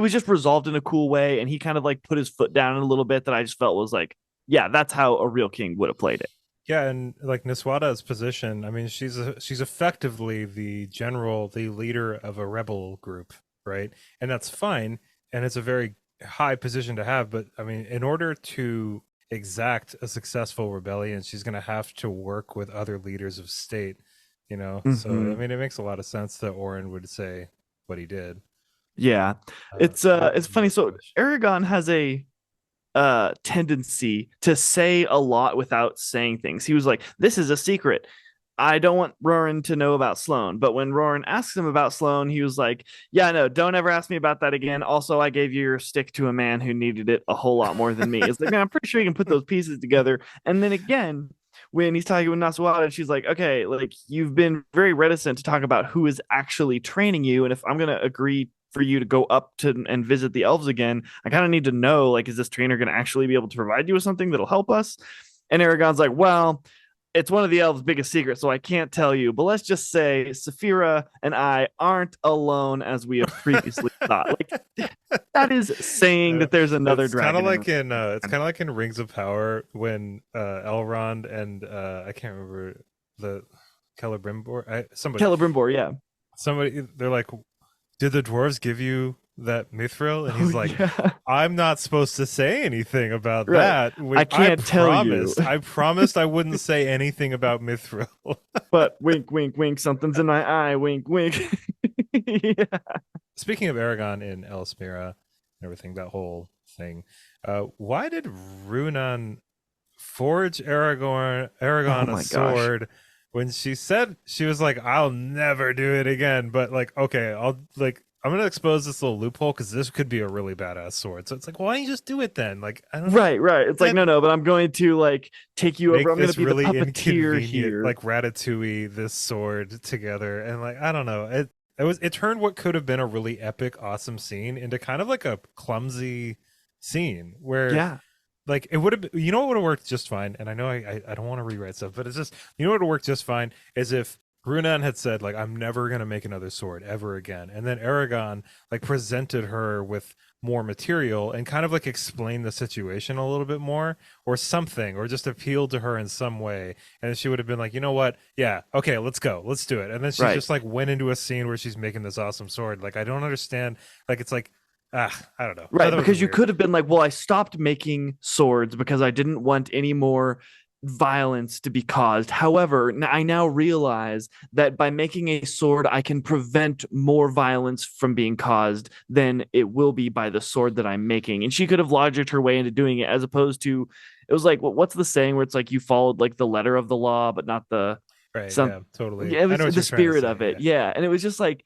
just resolved in a cool way. And he kind of like put his foot down a little bit that I just felt was like, yeah, that's how a real king would have played it. Yeah, and like Niswada's position, I mean, she's effectively the general, the leader of a rebel group, right? And that's fine, and it's a very high position to have. But I mean, in order to exact a successful rebellion, she's going to have to work with other leaders of state, you know. So I Mm-hmm. mean, it makes a lot of sense that Orin would say what he did. Yeah, it's funny. So Aragon has a tendency to say a lot without saying things. He was like, "This is a secret. I don't want Roran to know about Sloane." But when Roran asks him about Sloane, he was like, "Yeah, no, don't ever ask me about that again. Also, I gave you your stick to a man who needed it a whole lot more than me." It's like, man, I'm pretty sure you can put those pieces together. And then again, when he's talking with Nasuwada, she's like, "Okay, like you've been very reticent to talk about who is actually training you. And if I'm gonna agree for you to go up to and visit the elves again, I kind of need to know, like, is this trainer gonna actually be able to provide you with something that'll help us?" And Aragon's like, "Well, it's one of the elves' biggest secrets, so I can't tell you. But let's just say Saphira and I aren't alone as we have previously thought." Like that is saying that there's another It's kind of dragon in like the in Rings of Power when Elrond and I can't remember the Celebrimbor. Celebrimbor. Yeah. Somebody they're like, did the dwarves give you that mithril? And Oh he's like, yeah. I'm not supposed to say anything about Right. that. I can't tell you, I promised I wouldn't say anything about mithril. but wink, wink, wink. Something's in my eye. Wink, wink. Yeah. Speaking of Aragon in Elsmira and everything, that whole thing, why did Runan forge Oh Aragon a my gosh. sword when she said she was like, I'll never do it again, but like, okay, I'm gonna expose this little loophole because this could be a really badass sword. So it's like, why don't you just do it then? Like, I don't know. Right, right. It's like, That no, no, but I'm going to like take you over. make I'm going to this be the really puppeteer inconvenient, here. like Ratatouille, this sword together, and like, I don't know. It turned what could have been a really epic, awesome scene into kind of like a clumsy scene where Yeah. like it would have you know what would have worked just fine, and I know I don't want to rewrite stuff, but it's just, you know what would have worked just fine is if Runan had said like, I'm never gonna make another sword ever again, and then Aragon like presented her with more material and kind of like explained the situation a little bit more or something, or just appealed to her in some way, and she would have been like, you know what, yeah, okay, let's go, let's do it. And then she Right. just like went into a scene where she's making this awesome sword. Like, I don't understand. Like, it's like, I don't know, I Right, thought it was because you weird. could have been like, "Well, I stopped making swords because I didn't want any more violence to be caused. However, I now realize that by making a sword, I can prevent more violence from being caused than it will be by the sword that I'm making." And she could have logicked her way into doing it, as opposed to it was like, what's the saying where it's like you followed like the letter of the law, but not the Right, some. yeah, totally, Yeah, it I was know what the you're trying to spirit say, of it. yeah. Yeah, and it was just like,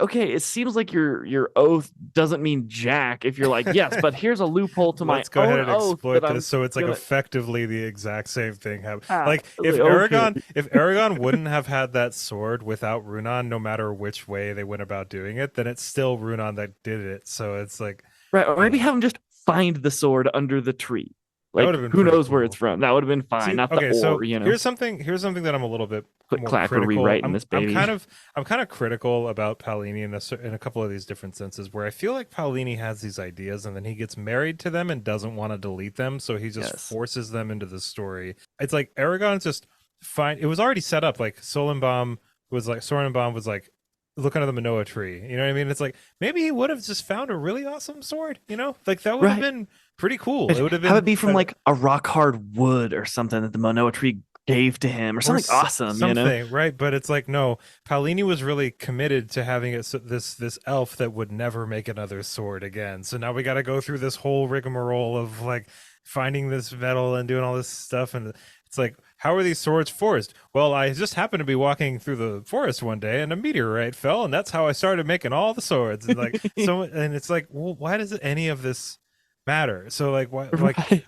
okay, it seems like your oath doesn't mean jack if you're like, "Yes, but here's a loophole to my Let's go ahead own and oath that exploit this I'm so it's like gonna." effectively the exact same thing happen. Ah, Like, like, okay. If Aragon wouldn't have had that sword without Runan, no matter which way they went about doing it, then it's still Runan that did it. So it's like, Right, or maybe uh, have him just find the sword under the tree. That Like, would have been who pretty knows where it's cool. from? That would have been fine. See, Not the okay, or, so you know. here's something that I'm a little bit Click more clack, we're critical. rewriting this baby. I'm kind of critical about Paolini in a couple of these different senses, where I feel like Paolini has these ideas and then he gets married to them and doesn't want to delete them, so he just Yes. forces them into the story. It's like Aragon's just fine. It was already set up. Like Sorenbaum was like, look under the Manoa tree. You know what I mean? It's like maybe he would have just found a really awesome sword. You know, like that would have Right. been pretty cool. It would have Have been it be from like a rock hard wood or something that the Manoa tree gave to him or or something awesome, you know? something, right? But it's like no, Paolini was really committed to having it this elf that would never make another sword again. So now we got to go through this whole rigmarole of like finding this metal and doing all this stuff, and it's like, how are these swords forged? Well, I just happened to be walking through the forest one day and a meteorite fell, and that's how I started making all the swords. And like and it's like, well, why does any of this matter? So like what Right.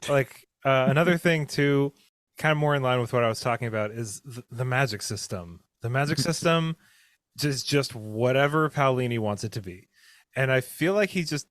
another thing too, kind of more in line with what I was talking about, is the magic system. The magic system is just whatever Paolini wants it to be, and I feel like he just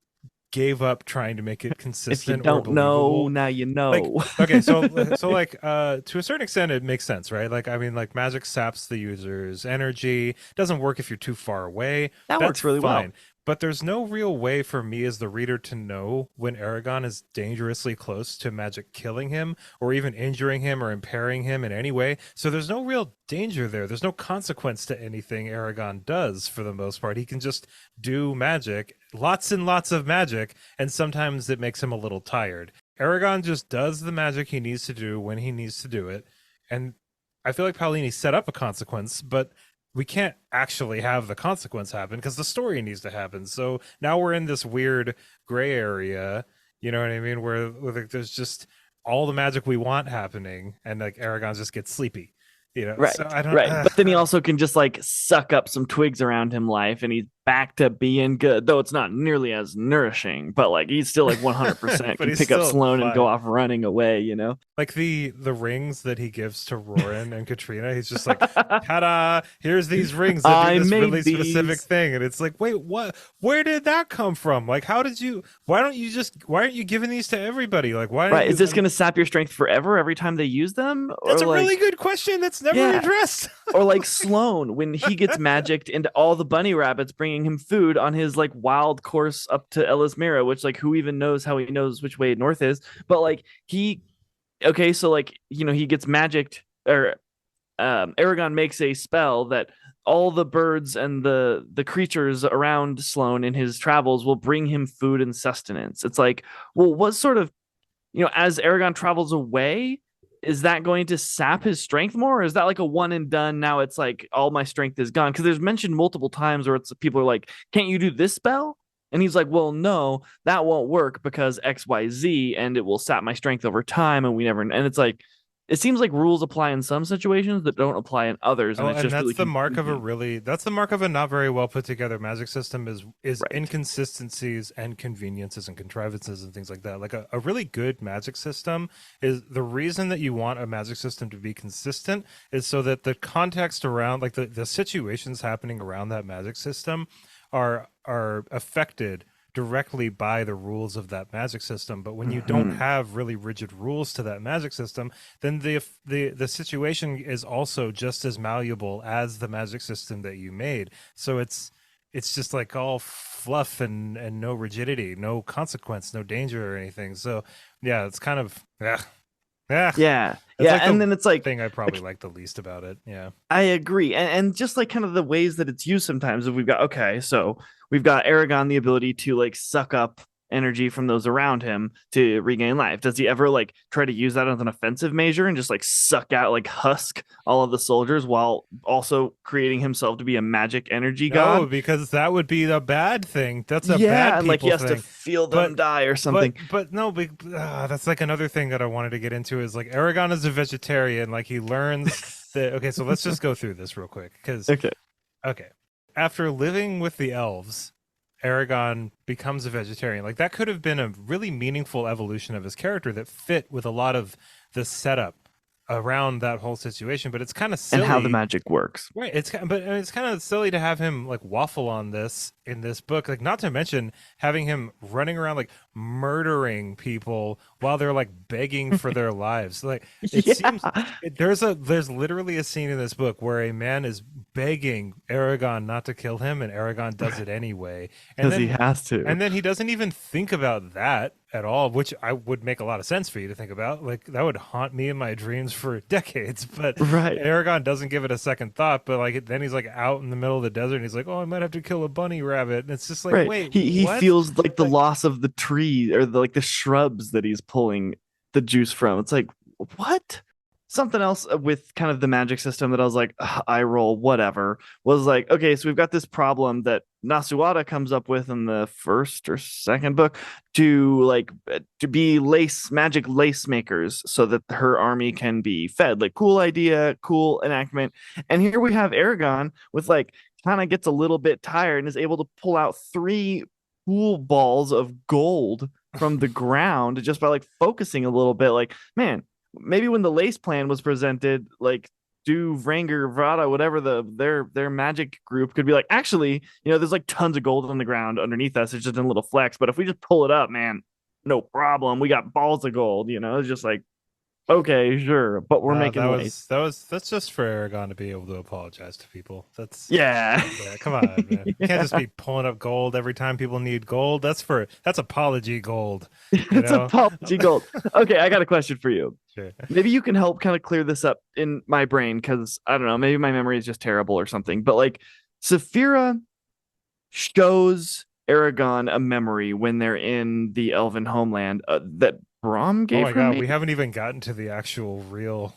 gave up trying to make it If you consistent or don't know, believable. now you Like, know. okay, so like to a certain extent it makes sense, right? Like, I mean, like magic saps the user's energy, doesn't work if you're too far away. That That's works really well. fine. But there's no real way for me as the reader to know when Aragon is dangerously close to magic killing him or even injuring him or impairing him in any way. So there's no real danger there. There's no consequence to anything Aragon does for the most part. He can just do magic, lots and lots of magic, and sometimes it makes him a little tired. Eragon just does the magic he needs to do when he needs to do it. And I feel like Paolini set up a consequence, but we can't actually have the consequence happen because the story needs to happen. So now we're in this weird gray area, you know what I mean? Where like, there's just all the magic we want happening, and like Aragon just gets sleepy, you know? Right, So I don't, right. But then he also can just like suck up some twigs around him life and he's back to being good, though it's not nearly as nourishing, but like he's still like 100% but can he's pick up still Sloane and go fine. off running away, you know? Like the rings that he gives to Roran and Katrina, he's just like, ta-da, here's these rings that do I this really made specific these. thing. And it's like, wait, what, where did that come from? Like, why aren't you giving these to everybody? Like, why don't Right. Is you, this going to sap your strength forever every time they use them? that's Or a really like, good question that's never yeah. addressed. Or like Sloane when he gets magicked into all the bunny rabbits bringing him food on his like wild course up to Elismira, which like who even knows how he knows which way north is? But like okay, so like he gets magicked or Eragon makes a spell that all the birds and the creatures around Sloane in his travels will bring him food and sustenance. It's like, well, what sort of as Eragon travels away, is that going to sap his strength more? Or is that like a one and done? Now it's like all my strength is gone. Because there's mentioned multiple times where it's people are like, can't you do this spell? And he's like, well, no, that won't work because XYZ and it will sap my strength over time. And we never, and it's like, it seems like rules apply in some situations that don't apply in others. And Oh, it's and just that's really the mark of confusing. that's the mark of a not very well put together magic system, is Right. inconsistencies and conveniences and contrivances and things like that. Like a really good magic system is the reason that you want a magic system to be consistent is so that the context around like the situations happening around that magic system are affected directly by the rules of that magic system. But when you don't Mm-hmm. have really rigid rules to that magic system, then the situation is also just as malleable as the magic system that you made. So it's just like all fluff and no rigidity, no consequence, no danger or anything. So yeah, it's kind of yeah. Yeah. It's Yeah. like And the then it's like, thing I probably like the least about it. Yeah. I agree. And just like kind of the ways that it's used sometimes, if we've got, okay, so we've got Aragon the ability to like suck up energy from those around him to regain life. Does he ever like try to use that as an offensive measure and just like suck out, like husk all of the soldiers while also creating himself to be a magic energy No, god? because that would be the bad thing. That's a Yeah. bad And like he people has to thing. feel them But die or something. no, that's like another thing that I wanted to get into is like Aragon is a vegetarian. Like he learns that. Okay, so let's just go through this real quick because Okay. okay, after living with the elves, Aragon becomes a vegetarian. Like that could have been a really meaningful evolution of his character that fit with a lot of the setup around that whole situation. But it's kind of And how the silly. magic works. Right. But it's kind of silly to have him like waffle on this in this book. Like, not to mention having him running around like murdering people while they're like begging for their lives. Like, it seems Yeah, there's literally a scene in this book where a man is begging Aragon not to kill him, and Aragon does it anyway. And because he then has to. and then he doesn't even think about that at all, which I would make a lot of sense for you to think about. Like, that would haunt me in my dreams for decades. But Right. Aragon doesn't give it a second thought. But like then he's like out in the middle of the desert, and he's like, "Oh, I might have to kill a bunny rabbit." And it's just like, Right. wait, He what? feels like the Like, loss of the tree or the, like the shrubs that he's pulling the juice from. It's like, what? Something else with kind of the magic system that I was like, "Ugh, I roll, whatever," was like, okay, so we've got this problem that Nasuada comes up with in the first or second book to be magic lace makers so that her army can be fed. Like, cool idea, cool enactment. And here we have Aragon with like kind of gets a little bit tired and is able to pull out three pool balls of gold from the ground just by like focusing a little bit. Like, man, maybe when the lace plan was presented, like do Vranger, Vrada, whatever their magic group could be like, actually, there's like tons of gold on the ground underneath us. It's just in a little flecks. But if we just pull it up, man, no problem. We got balls of gold. It's just like, okay, sure, but we're no, making lace. that's just for Aragon to be able to apologize to people. That's Yeah. Yeah, come on, man. You can't just Yeah. be pulling up gold every time people need gold. That's apology gold, you It's know? apology gold. Okay, I got a question for you. Sure. Maybe you can help kind of clear this up in my brain because I don't know, maybe my memory is just terrible or something. But like Saphira shows Aragon a memory when they're in the Elven homeland that Brom Oh gave my her, God, we maybe? haven't even gotten to the actual real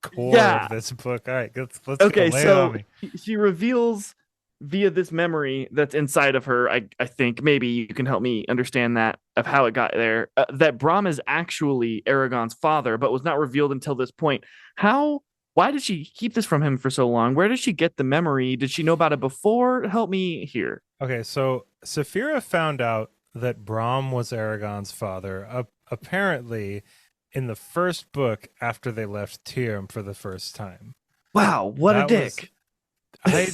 core of Yeah. this book. All right, let's go Okay, lay it on so me. she reveals via this memory that's inside of her. I think maybe you can help me understand that of how it got there. That Brom is actually Aragon's father, but was not revealed until this point. How? Why did she keep this from him for so long? Where did she get the memory? Did she know about it before? Help me here. Okay, so Saphira found out that Brahm was Aragon's father, apparently in the first book after they left Tyr for the first time. Wow, what a That was dick. I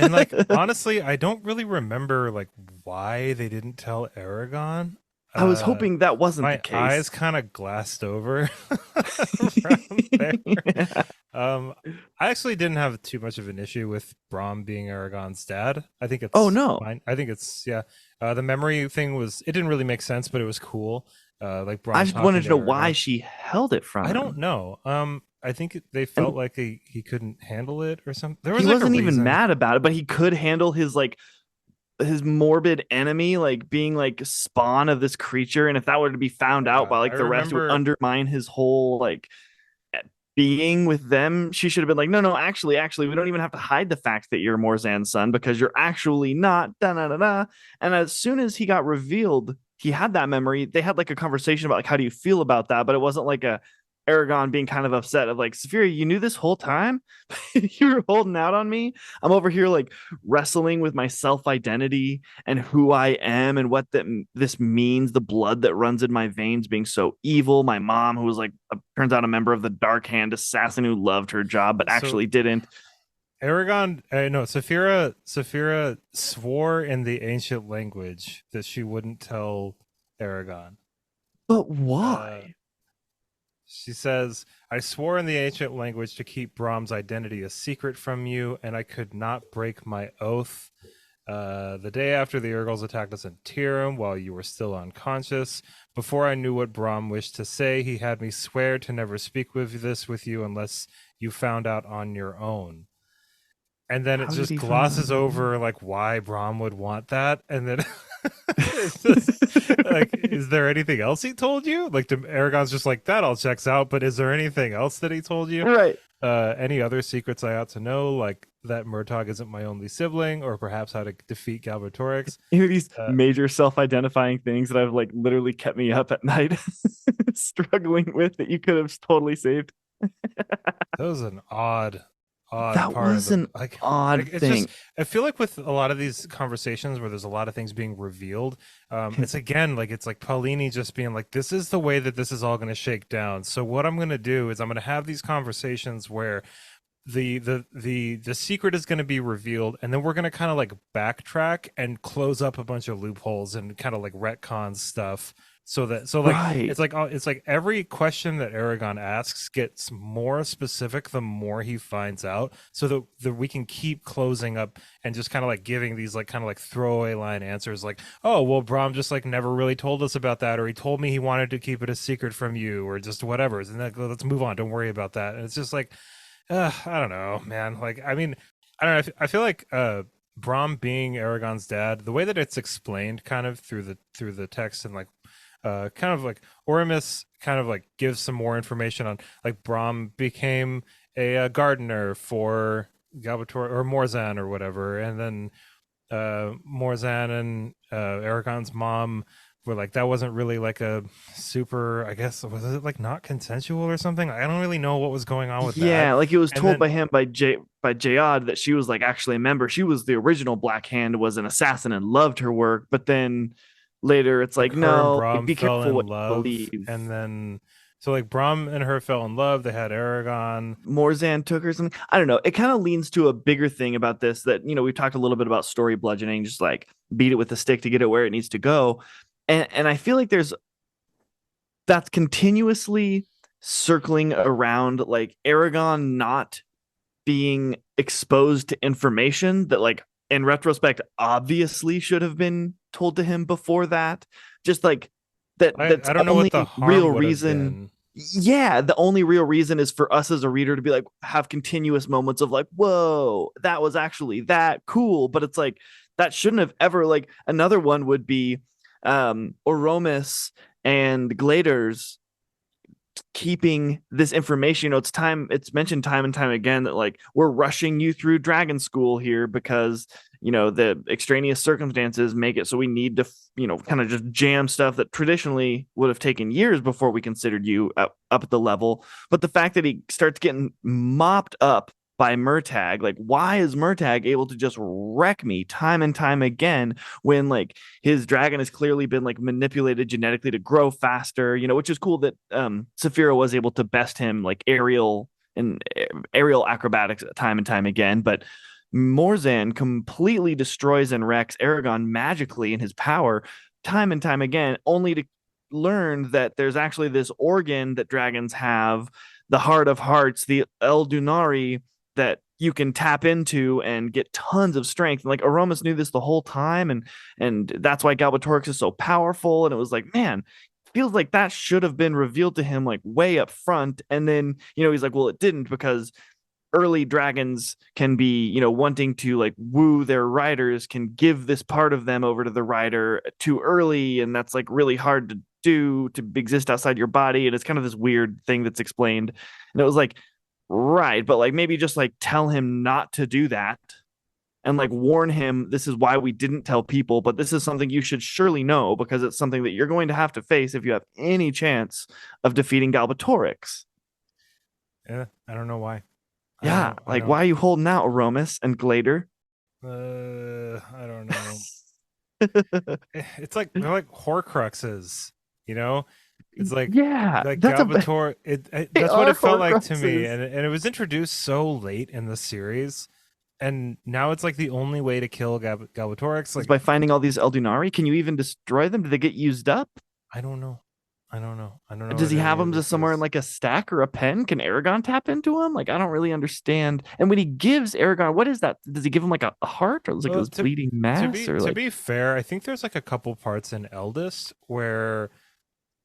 And like honestly, I don't really remember like why they didn't tell Aragon. I was Uh hoping that wasn't the my eyes case. kind of glassed over from there. Yeah. I actually didn't have too much of an issue with Brahm being Aragon's dad. I think Oh it's no. fine. I think it's yeah. The memory thing it didn't really make sense, but it was cool. Like I Brahm just wanted talking to to know why Aragon. she held it from I don't him. know. I think they felt And like he couldn't handle it or something. There he was like a wasn't even reason. mad about it, but he could handle his morbid enemy like being like spawn of this creature, and if that were to be found out Yeah, by I like the rest, it would remember. undermine his whole like being with them. She should have been like, no, no, actually, we don't even have to hide the fact that you're Morzan's son because you're actually not. Da, da, da, da. And as soon as he got revealed, he had that memory. They had like a conversation about like, how do you feel about that? But it wasn't like a Aragon being kind of upset of like, Saphira, you knew this whole time? You were holding out on me. I'm over here like wrestling with my self identity and who I am and what this means. The blood that runs in my veins being so evil. My mom, who was like, turns out a member of the Dark Hand assassin who loved her job but So actually didn't. Aragon, no, Saphira swore in the ancient language that she wouldn't tell Aragon. But Uh, why? she says, "I swore in the ancient language to keep Brahm's identity a secret from you, and I could not break my oath. The day after the Urgles attacked us in Tirum, while you were still unconscious, before I knew what Brahm wished to say, he had me swear to never speak with you unless you found out on your own." And then it How did just he find glosses out? over like why Brahm would want that, and then it's just like, is there anything else he told you? Like, Aragon's just like, that all checks out, but is there anything else that he told you? Right. Any other secrets I ought to know, like that Murtagh isn't my only sibling, or perhaps how to defeat Galbatorix? These Uh, major self-identifying things that have like literally kept me up at night struggling with that you could have totally saved. that was an odd That part of was the an like. odd Like, it's just thing. I feel like with a lot of these conversations where there's a lot of things being revealed, it's again like it's like Paolini just being like, this is the way that this is all going to shake down. So what I'm going to do is I'm going to have these conversations where the secret is going to be revealed, and then we're going to kind of like backtrack and close up a bunch of loopholes and kind of like retcon stuff, so like Right. it's like every question that Eragon asks gets more specific the more he finds out, so that we can keep closing up and just kind of like giving these like kind of like throwaway line answers, like, oh well, Brom just like never really told us about that, or he told me he wanted to keep it a secret from you, or just whatever, and then let's move on, don't worry about that. And it's just like, I don't know, man. Like, I mean, I don't know. I feel like Brom being Aragon's dad, the way that it's explained, kind of through the text, and like, kind of like Oramus kind of like gives some more information on like Brom became a gardener for Galbator or Morzan or whatever, and then Morzan and Aragon's mom were like, that wasn't really like a super, I guess, was it like not consensual or something? I don't really know what was going on with that. Yeah, like it was And told then by him by Jayad that she was like actually a member. She was the original Black Hand, was an assassin and loved her work, but then later it's like like, her and no, Brom be fell careful in what you love, believe. and then so like Brom and her fell in love. They had Aragon. Morzan took her something. I don't know. It kind of leans to a bigger thing about this that, we've talked a little bit about story bludgeoning, just like beat it with a stick to get it where it needs to go. And I feel like that's continuously circling around like Aragon not being exposed to information that like in retrospect obviously should have been told to him before that. Just like that's I don't know what only the real harm would have reason. been. Yeah, the only real reason is for us as a reader to be like have continuous moments of like, whoa, that was actually that cool. But it's like that shouldn't have ever, like, another one would be Oromis and Glader's keeping this information. It's mentioned time and time again that like we're rushing you through dragon school here because the extraneous circumstances make it so we need to kind of just jam stuff that traditionally would have taken years before we considered you up at the level. But the fact that he starts getting mopped up by Murtag, like, why is Murtag able to just wreck me time and time again when like his dragon has clearly been like manipulated genetically to grow faster, which is cool that Saphira was able to best him like aerial acrobatics time and time again. But Morzan completely destroys and wrecks Eragon magically in his power time and time again, only to learn that there's actually this organ that dragons have, the Heart of Hearts, the Eldunari, that you can tap into and get tons of strength. And like Aromas knew this the whole time, and that's why Galbatorix is so powerful. And it was like, man, feels like that should have been revealed to him like way up front. And then he's like, well, it didn't, because early dragons can be wanting to like woo their riders, can give this part of them over to the rider too early, and that's like really hard to do, to exist outside your body. And it's kind of this weird thing that's explained. And it was like, right, but like maybe just like tell him not to do that and like warn him, this is why we didn't tell people, but this is something you should surely know because it's something that you're going to have to face if you have any chance of defeating Galbatorix. Yeah, I don't know why. Yeah, I like don't. why are you holding out, Aromas and Glader? I don't know. It's like they're like Horcruxes, you know. It's Yeah, like that's a Galbator. they That's what are it felt like to me, Horcruxes. and it was introduced so late in the series, and now it's like the only way to kill Galbatorix. Is Like, by finding all these Eldunari. Can you even destroy them? Do they get used up? I don't know. I don't know Does what he have any of them just this somewhere in is. like a stack or a pen? Can Aragon tap into them? Like, I don't really understand. And when he gives Aragon, what is that? Does he give him like a heart, or like Well, this bleeding mass, or to like? be fair, I think there's like a couple parts in Eldest where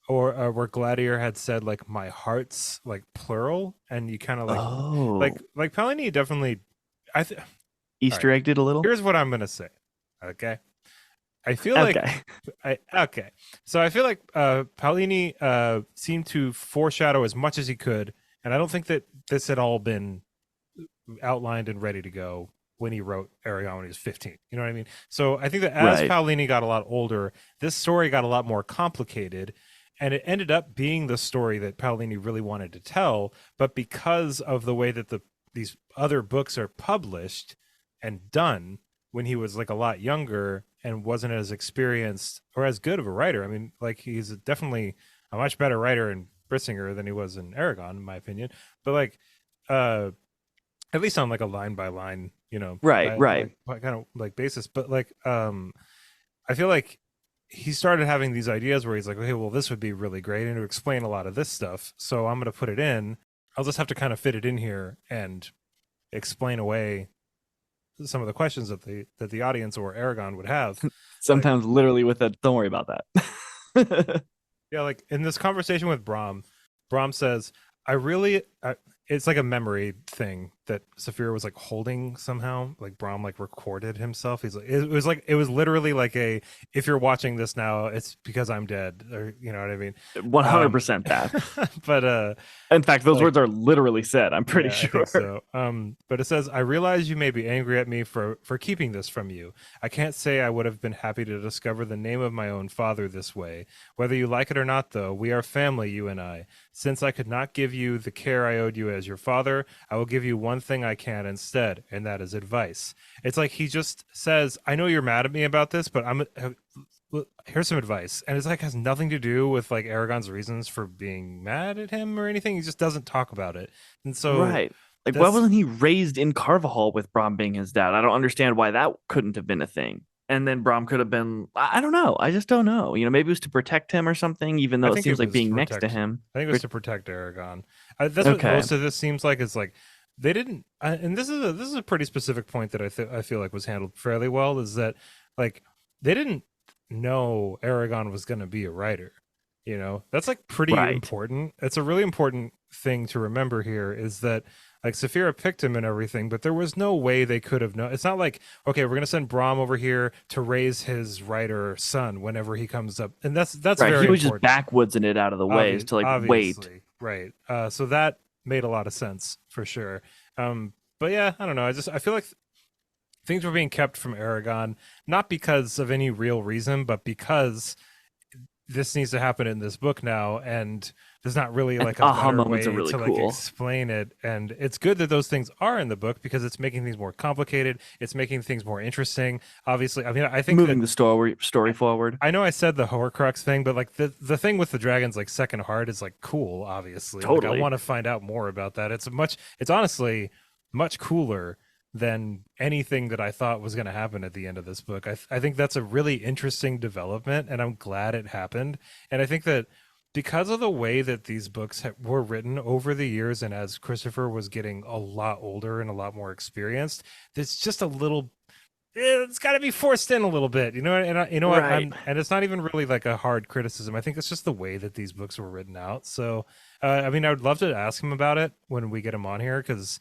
where Gladiator had said like my heart's like plural, and you kind of Oh, like Paolini definitely. All right. Easter egged it a little. Here's what I'm gonna say. Okay, I feel like Okay. okay. So I feel like Paolini seemed to foreshadow as much as he could, and I don't think that this had all been outlined and ready to go when he wrote Eragon when he was 15. You know what I mean? So I think that as Right. Paolini got a lot older, this story got a lot more complicated, and it ended up being the story that Paolini really wanted to tell. But because of the way that these other books are published and done when he was like a lot younger and wasn't as experienced or as good of a writer. I mean, like he's definitely a much better writer in Brisingr than he was in Eragon, in my opinion. But like, uh, at least on like a line by line, Right, right. kind of like basis. But like, I feel like he started having these ideas where he's like, okay, well, this would be really great and to explain a lot of this stuff. So I'm going to put it in. I'll just have to kind of fit it in here and explain away some of the questions that the audience or Eragon would have. Like, Sometimes literally with it. Don't worry about that. yeah, like in this conversation with Brahm says, it's like a memory thing that Saphira was like holding somehow. Like Brahm like recorded himself. He's like, it was literally like a, if you're watching this now, it's because I'm dead, or you know what I mean? 100% that. But In fact, those like, words are literally said, I'm pretty yeah, I think sure. so. But it says, I realize you may be angry at me for keeping this from you. I can't say I would have been happy to discover the name of my own father this way. Whether you like it or not, though, we are family, you and I. Since I could not give you the care I owed you as your father, I will give you one thing I can instead, and that is advice. It's like he just says, I know you're mad at me about this, but here's some advice, and it's like has nothing to do with like Aragon's reasons for being mad at him or anything. He just doesn't talk about it, and so Right. Like, why that's wasn't he raised in Carvajal with Brom being his dad? I don't understand why that couldn't have been a thing. And then Brom could have been, I don't know. I just don't know. Maybe it was to protect him or something, even I though it think it seems like was to being next to protect. him. I think it was to protect Aragon. That's what Okay. most of this seems like. Is like they didn't, and this is a pretty specific point that I feel like was handled fairly well. Is that like they didn't know Aragon was going to be a writer. That's like pretty Right. important. It's a really important thing to remember here is that like Saphira picked him and everything, but there was no way they could have known. It's not like, okay, we're gonna send Brahm over here to raise his writer son whenever he comes up, and that's Right. He very was just important. backwoodsing it out of the ways to like wait. Obviously, right. So that made a lot of sense for sure. But yeah, I don't know. I feel like things were being kept from Aragon, not because of any real reason, but because this needs to happen in this book now, and there's not really And like a aha better moments are way really to like cool. explain it. And it's good that those things are in the book because it's making things more complicated, it's making things more interesting. Obviously, I mean, I think that Moving the story forward. I know I said the Horcrux thing, but like the thing with the dragon's like second heart is like cool, obviously. Like I Totally. want to find out more about that. It's honestly much cooler than anything that I thought was going to happen at the end of this book. I think that's a really interesting development, and I'm glad it happened. And I think that because of the way that these books were written over the years, and as Christopher was getting a lot older and a lot more experienced, there's just a little, it's got to be forced in a little bit, and you know what, Right. and it's not even really like a hard criticism. I think it's just the way that these books were written out. So I mean, I would love to ask him about it when we get him on here, because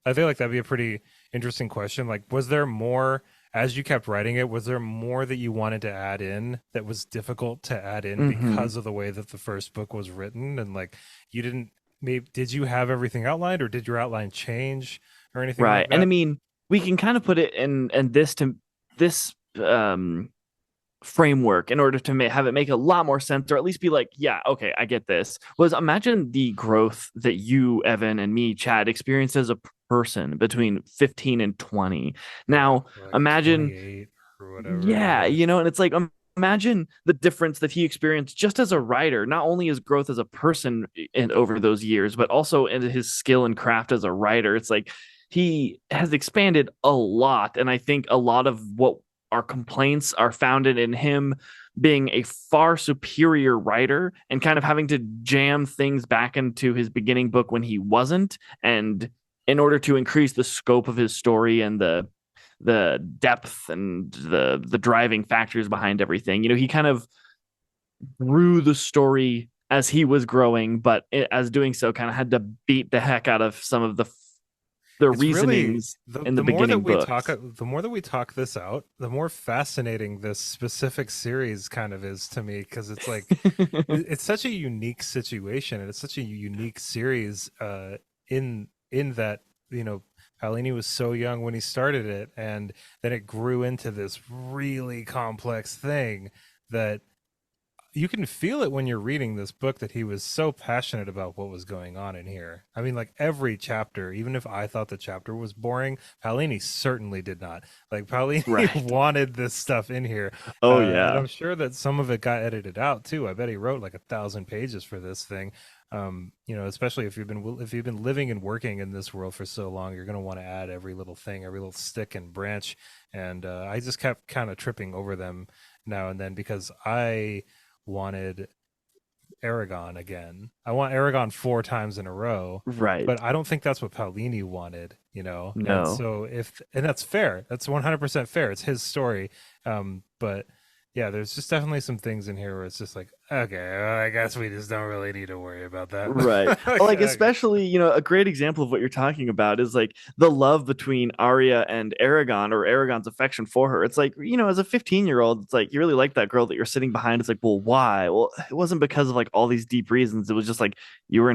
I feel like that'd be a pretty interesting question. Like, was there more as you kept writing it? Was there more that you wanted to add in that was difficult to add in Hmm. because of the way that the first book was written? And like, you didn't, maybe, did you have everything outlined, or did your outline change or anything Right. like And I that? mean, we can kind of put it in and this framework in order to have it make a lot more sense, or at least be like, yeah, okay, I get this. Was imagine the growth that you, Evan, and me, Chad, experienced as a person between 15 and 20. Yeah, Now, or like imagine, 28 or whatever. yeah, Yeah. and it's like, imagine the difference that he experienced just as a writer, not only his growth as a person and over those years, but also in his skill and craft as a writer. It's like he has expanded a lot. And I think a lot of what our complaints are founded in him being a far superior writer and kind of having to jam things back into his beginning book when he wasn't. And in order to increase the scope of his story and the depth and the driving factors behind everything. He kind of grew the story as he was growing, but as doing so, kind of had to beat the heck out of some of the It's really reasonings in the the more that beginning we talk books. the more that we talk this out, the more fascinating this specific series kind of is to me, because it's like it's such a unique situation, and it's such a unique series in that, Paolini was so young when he started it, and then it grew into this really complex thing that you can feel it when you're reading this book, that he was so passionate about what was going on in here. I mean, like every chapter, even if I thought the chapter was boring, Paolini certainly did not. Like Paolini Right. wanted this stuff in here, Oh and yeah. I'm sure that some of it got edited out too. I bet he wrote like 1,000 pages for this thing. Especially if you've been living and working in this world for so long, you're going to want to add every little thing, every little stick and branch. And I just kept kind of tripping over them now and then because I wanted Eragon again. I want Eragon 4 times in a row, Right. but I don't think that's what Paolini wanted, And No. so and that's fair. That's 100% fair. It's his story. But yeah, there's just definitely some things in here where it's just like, okay, well, I guess we just don't really need to worry about that. Right. Like Okay. especially, a great example of what you're talking about is like the love between Arya and Aragon, or Aragon's affection for her. It's like, as a 15-year-old, it's like you really like that girl that you're sitting behind. It's like, well, why? Well, it wasn't because of like all these deep reasons. It was just like you were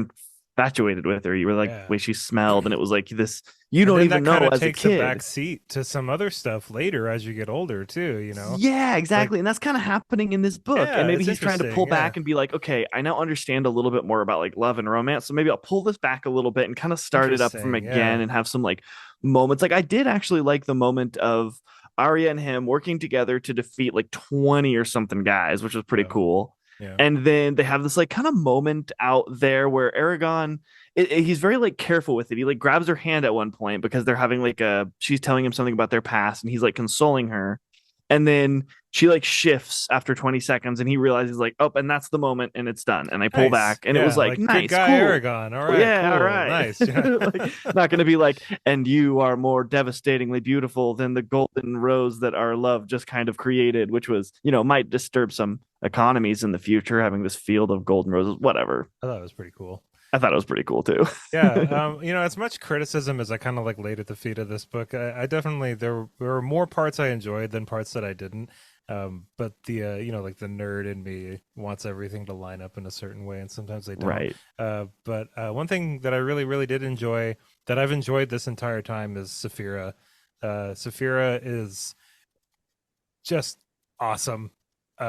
infatuated with her. You were like the Yeah. way she smelled, and it was like this you And don't then that even kind know of as a takes a back kid. seat to some other stuff later as you get older too. Yeah, Like, exactly. And that's kind of happening in this book. And yeah, maybe it's he's trying to pull interesting. Yeah. back and be like, okay, I now understand a little bit more about like love and romance. So maybe I'll pull this back a little bit and kind of start it up from Interesting. again Yeah. and have some like moments. Like I did actually like the moment of Arya and him working together to defeat like 20 or something guys, which was pretty Yeah. cool. Yeah. And then they have this like kind of moment out there where Aragon, he's very like careful with it. He like grabs her hand at one point because they're having like she's telling him something about their past, and he's like consoling her. And then she like shifts after 20 seconds, and he realizes like, oh, and that's the moment, and it's done. And they pull Nice. back, and it was Yeah. like, Like good nice, guy cool. Aragon. All right. Yeah, all Cool. right. Nice. Yeah. Like, not going to be like, and you are more devastatingly beautiful than the golden rose that our love just kind of created, which was, might disturb some economies in the future, having this field of golden roses, whatever. I thought it was pretty cool. I thought it was pretty cool too. Yeah, as much criticism as I kind of like laid at the feet of this book, I definitely there were more parts I enjoyed than parts that I didn't. But the like the nerd in me wants everything to line up in a certain way, and sometimes they don't. Right. But one thing that I really really did enjoy that I've enjoyed this entire time is Saphira. Saphira is just awesome.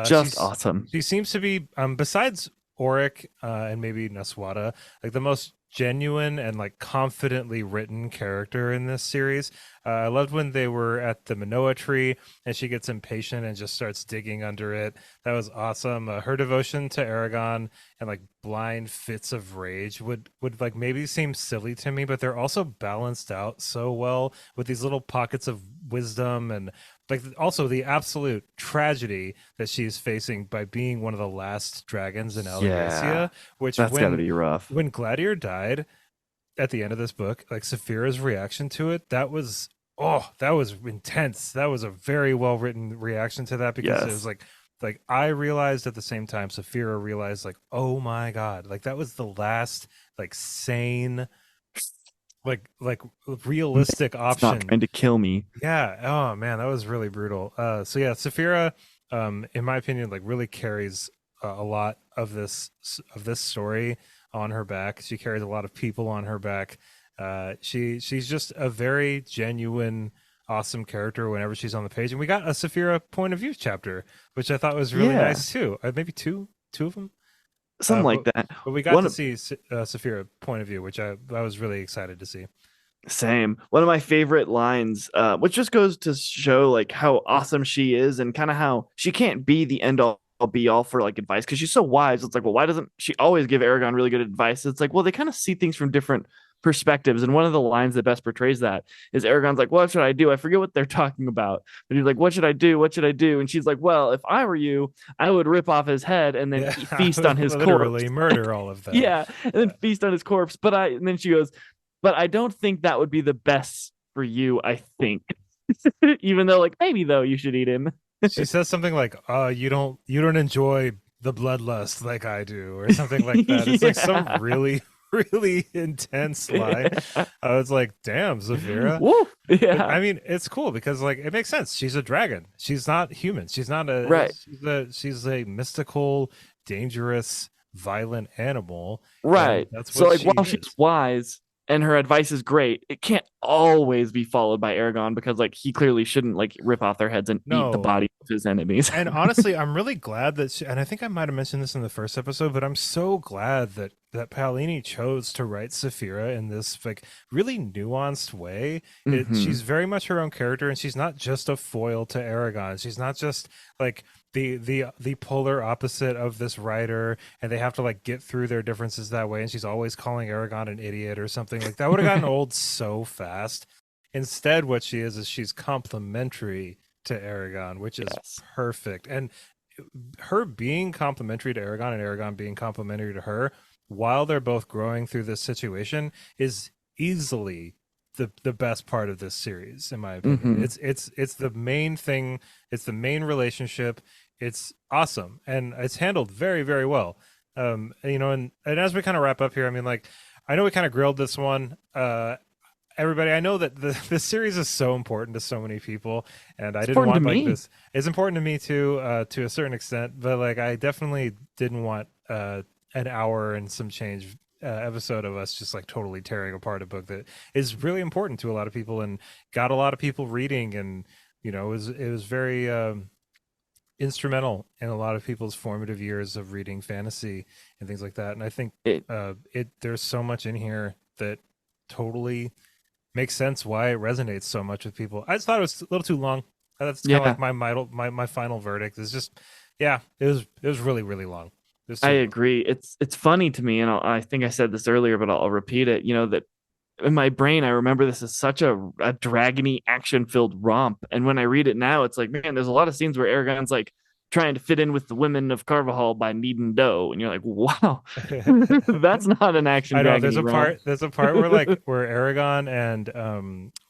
Just awesome. She seems to be besides Oric and maybe Naswada, like the most genuine and like confidently written character in this series. I loved when they were at the Manoa tree and she gets impatient and just starts digging under it. That was awesome. Her devotion to Aragon and like blind fits of rage would like maybe seem silly to me, but they're also balanced out so well with these little pockets of wisdom and like also the absolute tragedy that she's facing by being one of the last dragons in Yeah. Alagaësia, which That's got to be rough. when Gladiator died at the end of this book, like Saphira's reaction to it, that was intense. That was a very well written reaction to that because it was Yes. like I realized at the same time Saphira realized like, oh my God, like that was the last like sane like realistic It's not option. trying to kill me. Yeah. Oh man, that was really brutal. So yeah, Saphira, in my opinion, like really carries a lot of this story on her back. She carries a lot of people on her back. She's just a very genuine, awesome character whenever she's on the page. And we got a Saphira point of view chapter, which I thought was really Yeah. nice too. Maybe two of them. Something like But that. we got to One see Saphira point of view, which I was really excited to see. Same. One of my favorite lines, which just goes to show like how awesome she is and kind of how she can't be the end all be all for like advice because she's so wise. It's like, well, why doesn't she always give Aragon really good advice? It's like, well, they kind of see things from different perspectives. And one of the lines that best portrays that is Aragon's like, what should I do? I forget what they're talking about. But he's like, what should I do? What should I do? And she's like, well, if I were you, I would rip off his head and then Yeah, feast on his corpse. literally murder all of them. Yeah, and then feast on his corpse. And then she goes, but I don't think that would be the best for you, I think. Even though, like, maybe though you should eat him. She says something like, you don't enjoy the bloodlust like I do," or something like that. It's like some Yeah. really, really intense lie. I was like, "Damn, Zafira." Woo. But Yeah. I mean, it's cool because like it makes sense. She's a dragon. She's not human. She's not a. Right. She's a mystical, dangerous, violent animal, and Right. that's So what like she while she's is. wise and her advice is great, it can't always be followed by Aragon because like he clearly shouldn't like rip off their heads and eat the No, body of his enemies. and honestly, I'm really glad that and I think I might have mentioned this in the first episode, but I'm so glad that Paolini chose to write Saphira in this like really nuanced way. Hmm. She's very much her own character, and she's not just a foil to Aragon. She's not just like the polar opposite of this writer, and they have to like get through their differences that way, and she's always calling Aragon an idiot or something. Like that would have gotten old so fast. Instead, what she is she's complimentary to Aragon, which is Yes. perfect. And her being complimentary to Aragon and Aragon being complimentary to her while they're both growing through this situation is easily the best part of this series, in my opinion. Hmm. It's the main thing, it's the main relationship. It's awesome, and it's handled very, very well. You know, and as we kind of wrap up here, I mean, like, I know we kind of grilled this one. Everybody, I know that this series is so important to so many people, and I It's didn't important to want like me. this. It's important to me too, to a certain extent, but like I definitely didn't want an hour and some change episode of us just like totally tearing apart a book that is really important to a lot of people and got a lot of people reading, and you know, it was very instrumental in a lot of people's formative years of reading fantasy and things like that. And I think It, it there's so much in here that totally makes sense why it resonates so much with people. I just thought it was a little too long. That's kind of yeah, like my final verdict is just, yeah, it was really, really long. It was I too long. agree. It's funny to me, and I think I said this earlier, but I'll repeat it. You know that in my brain, I remember this as such a dragony, action filled romp, and when I read it now, it's like, man, there's a lot of scenes where Aragon's like trying to fit in with the women of Carvajal by kneading dough, and you're like, wow, that's not an action I know there's dragony a romp. part there's a part where like where Aragon and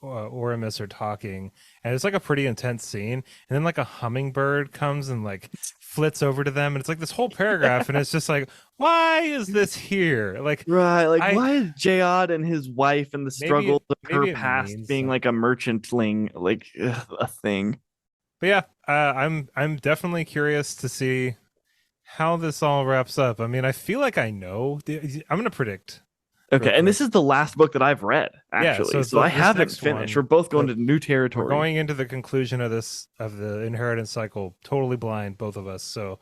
Oramus are talking, and it's like a pretty intense scene, and then like a hummingbird comes and like flits over to them, and it's like this whole paragraph, and it's just like, why is this here? Like Right, like I why is Jayod and his wife and the struggles of her maybe it past means being something. like a merchantling like a thing? But yeah, I'm definitely curious to see how this all wraps up. I mean, I feel like I know. I'm gonna predict real Okay, and quick. this is the last book that I've read, Yeah, actually. so So I this haven't next finished. We're one, both going the to new we're territory. going into the conclusion of this of the inheritance cycle, totally blind, both of us. So,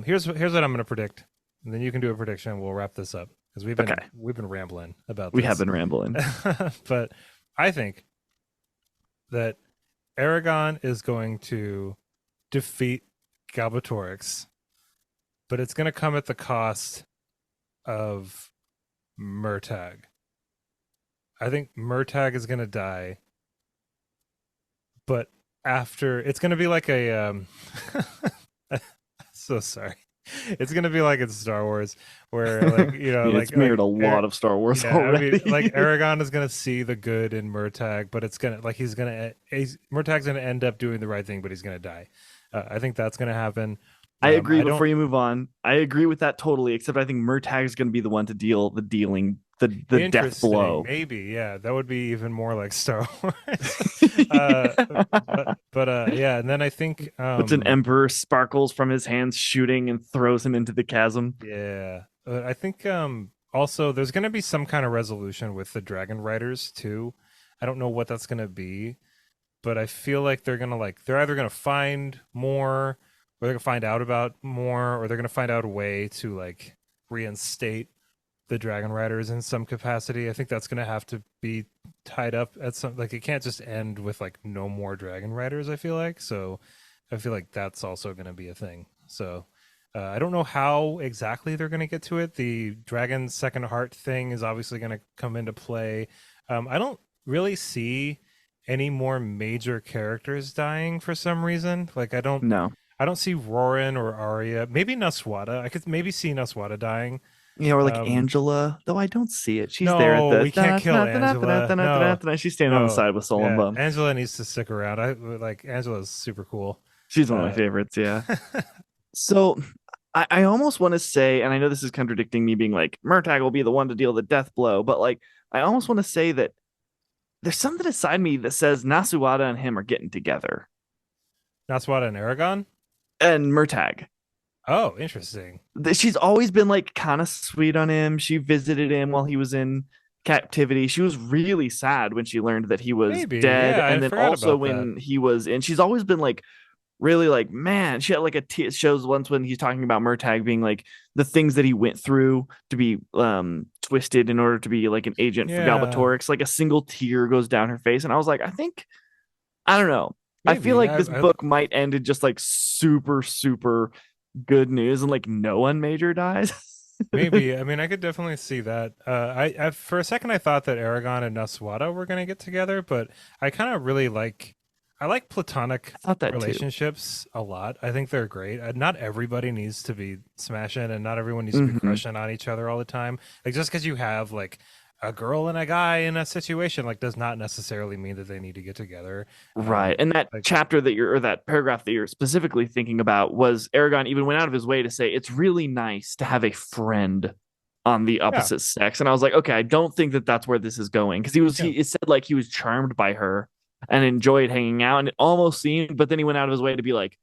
here's what I'm gonna predict, and then you can do a prediction. We'll wrap this up because Okay, we've been rambling about we have this, been rambling. but I think that Aragon is going to defeat Galbatorix, but it's going to come at the cost of Murtag. I think Murtag is going to die, but after it's going to be like a so sorry. It's going to be like in Star Wars where like, you know, It's mirrored a lot of Star Wars yeah, I mean, like already. Aragon is gonna see the good in Murtag, but it's gonna like Murtag's gonna end up doing the right thing, but he's gonna die. I think that's gonna happen. I agree. I don't. Before you move on, I agree with that totally. Except I think Murtag is going to be the one to deal the dealing the death Interesting, blow. maybe, yeah, that would be even more like Star Wars. uh, Yeah. yeah, and then I think, Puts an emperor sparkles from his hands shooting and throws him into the chasm. yeah, I think also there's gonna be some kind of resolution with the Dragon Riders too. I don't know what that's gonna be, but I feel like they're either gonna find more, or they're gonna find out about more, or they're gonna find out a way to like reinstate the Dragon Riders in some capacity. I think that's gonna have to be tied up at some, like it can't just end with like no more Dragon Riders. I feel like so. I feel like that's also gonna be a thing. So. I don't know how exactly they're going to get to it. The Dragon's Second Heart thing is obviously going to come into play. I don't really see any more major characters dying for some reason. Like No. I don't see Roran or Arya. Maybe Naswada. I could maybe see Naswada dying. Yeah, or like Um, Angela, though I don't see it. She's there at no, the we can't kill Angela. No, she's standing on the no. side with Solon Yeah, Bum. Angela needs to stick around. I like Angela's super cool. She's one of my Uh, favorites, yeah. So I almost want to say, and I know this is contradicting me being like, Murtag will be the one to deal the death blow, but like I almost want to say that there's something inside me that says Nasuada and him are getting together. Naswada and Aragon. And Murtag. Oh, interesting. She's always been like kind of sweet on him. She visited him while he was in captivity. She was really sad when she learned that he was Maybe. dead. Yeah, I And then forgot also about that. when he was in, she's always been like really like, man, she had like shows once when he's talking about Murtag being like the things that he went through to be twisted in order to be like an agent for Yeah. Galbatorix. Like a single tear goes down her face. And I was like, I don't know. I feel Maybe like this book might end in just like super, super good news and like no one major dies. maybe. I mean, I could definitely see that. I for a second I thought that Aragon and Naswada were going to get together, but I kind of really like. I like platonic I thought that too. relationships a lot. I think they're great. Not everybody needs to be smashing, and not everyone needs to be Hmm. crushing on each other all the time. Like just because you have like a girl and a guy in a situation, like does not necessarily mean that they need to get together. Right. And that Like chapter that you're, or that paragraph that you're specifically thinking about was Aragon even went out of his way to say it's really nice to have a friend on the yeah, opposite sex. And I was like, okay, I don't think that that's where this is going. Because yeah. it said like he was charmed by her and enjoyed hanging out. And it almost seemed, but then he went out of his way to be like,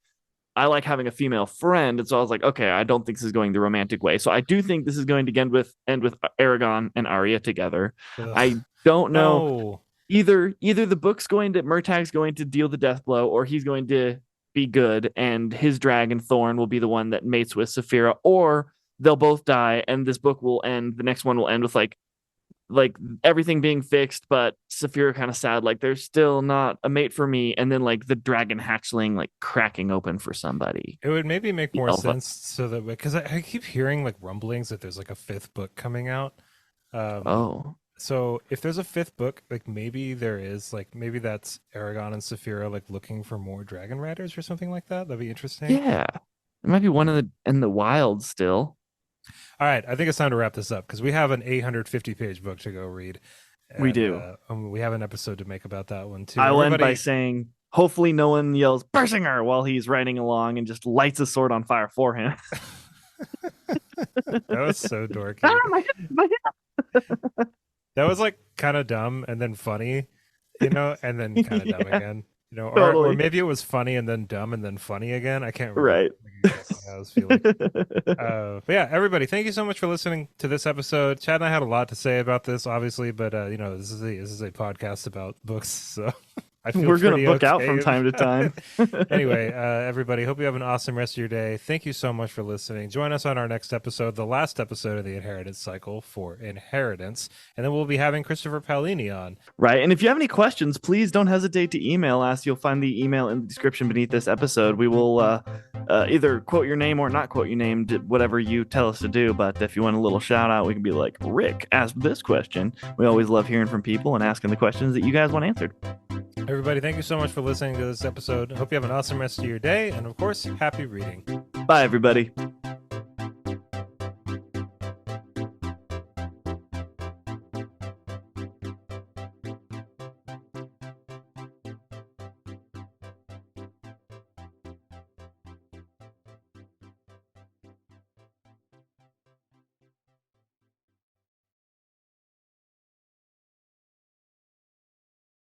I like having a female friend. And so I was like, okay, I don't think this is going the romantic way. So I do think this is going to end with Aragon and Arya together. Ugh. I don't know, No. either the book's going to Murtag's going to deal the death blow, or he's going to be good and his dragon Thorn will be the one that mates with Saphira, or they'll both die and this book will end, the next one will end with like everything being fixed, but Saphira kind of sad, like there's still not a mate for me, and then like the dragon hatchling like cracking open for somebody. It would maybe make The more Elva. sense so that because I keep hearing like rumblings that there's like a fifth book coming out. Um, Oh. so if there's a fifth book, like maybe there is like maybe that's Aragon and Saphira like looking for more dragon riders or something like that. That'd be interesting. Yeah. There might be one in the wild still. All right, I think it's time to wrap this up because we have an 850-page book to go read, We and do. we have an episode to make about that one too. I'll end by Everybody, saying, hopefully, no one yells Brisingr while he's riding along and just lights a sword on fire for him. that was so Ah, dorky. my hip. That was like kind of dumb and then funny, and then kind of dumb Yeah, again, or totally. maybe it was funny and then dumb and then funny again. I can't remember Right. like, exactly how I was feeling. But yeah, everybody, thank you so much for listening to this episode. Chad and I had a lot to say about this, obviously, but this is a podcast about books, so I feel We're gonna pretty book out okay. from time to time. Anyway, everybody, hope you have an awesome rest of your day. Thank you so much for listening. Join us on our next episode, the last episode of the Inheritance Cycle for Inheritance, and then we'll be having Christopher Paolini on. Right. And if you have any questions, please don't hesitate to email us. You'll find the email in the description beneath this episode. We will either quote your name or not quote your name, whatever you tell us to do. But if you want a little shout out, we can be like, Rick asked this question. We always love hearing from people and asking the questions that you guys want answered. Everybody, thank you so much for listening to this episode. I hope you have an awesome rest of your day, and of course, happy reading. Bye, everybody.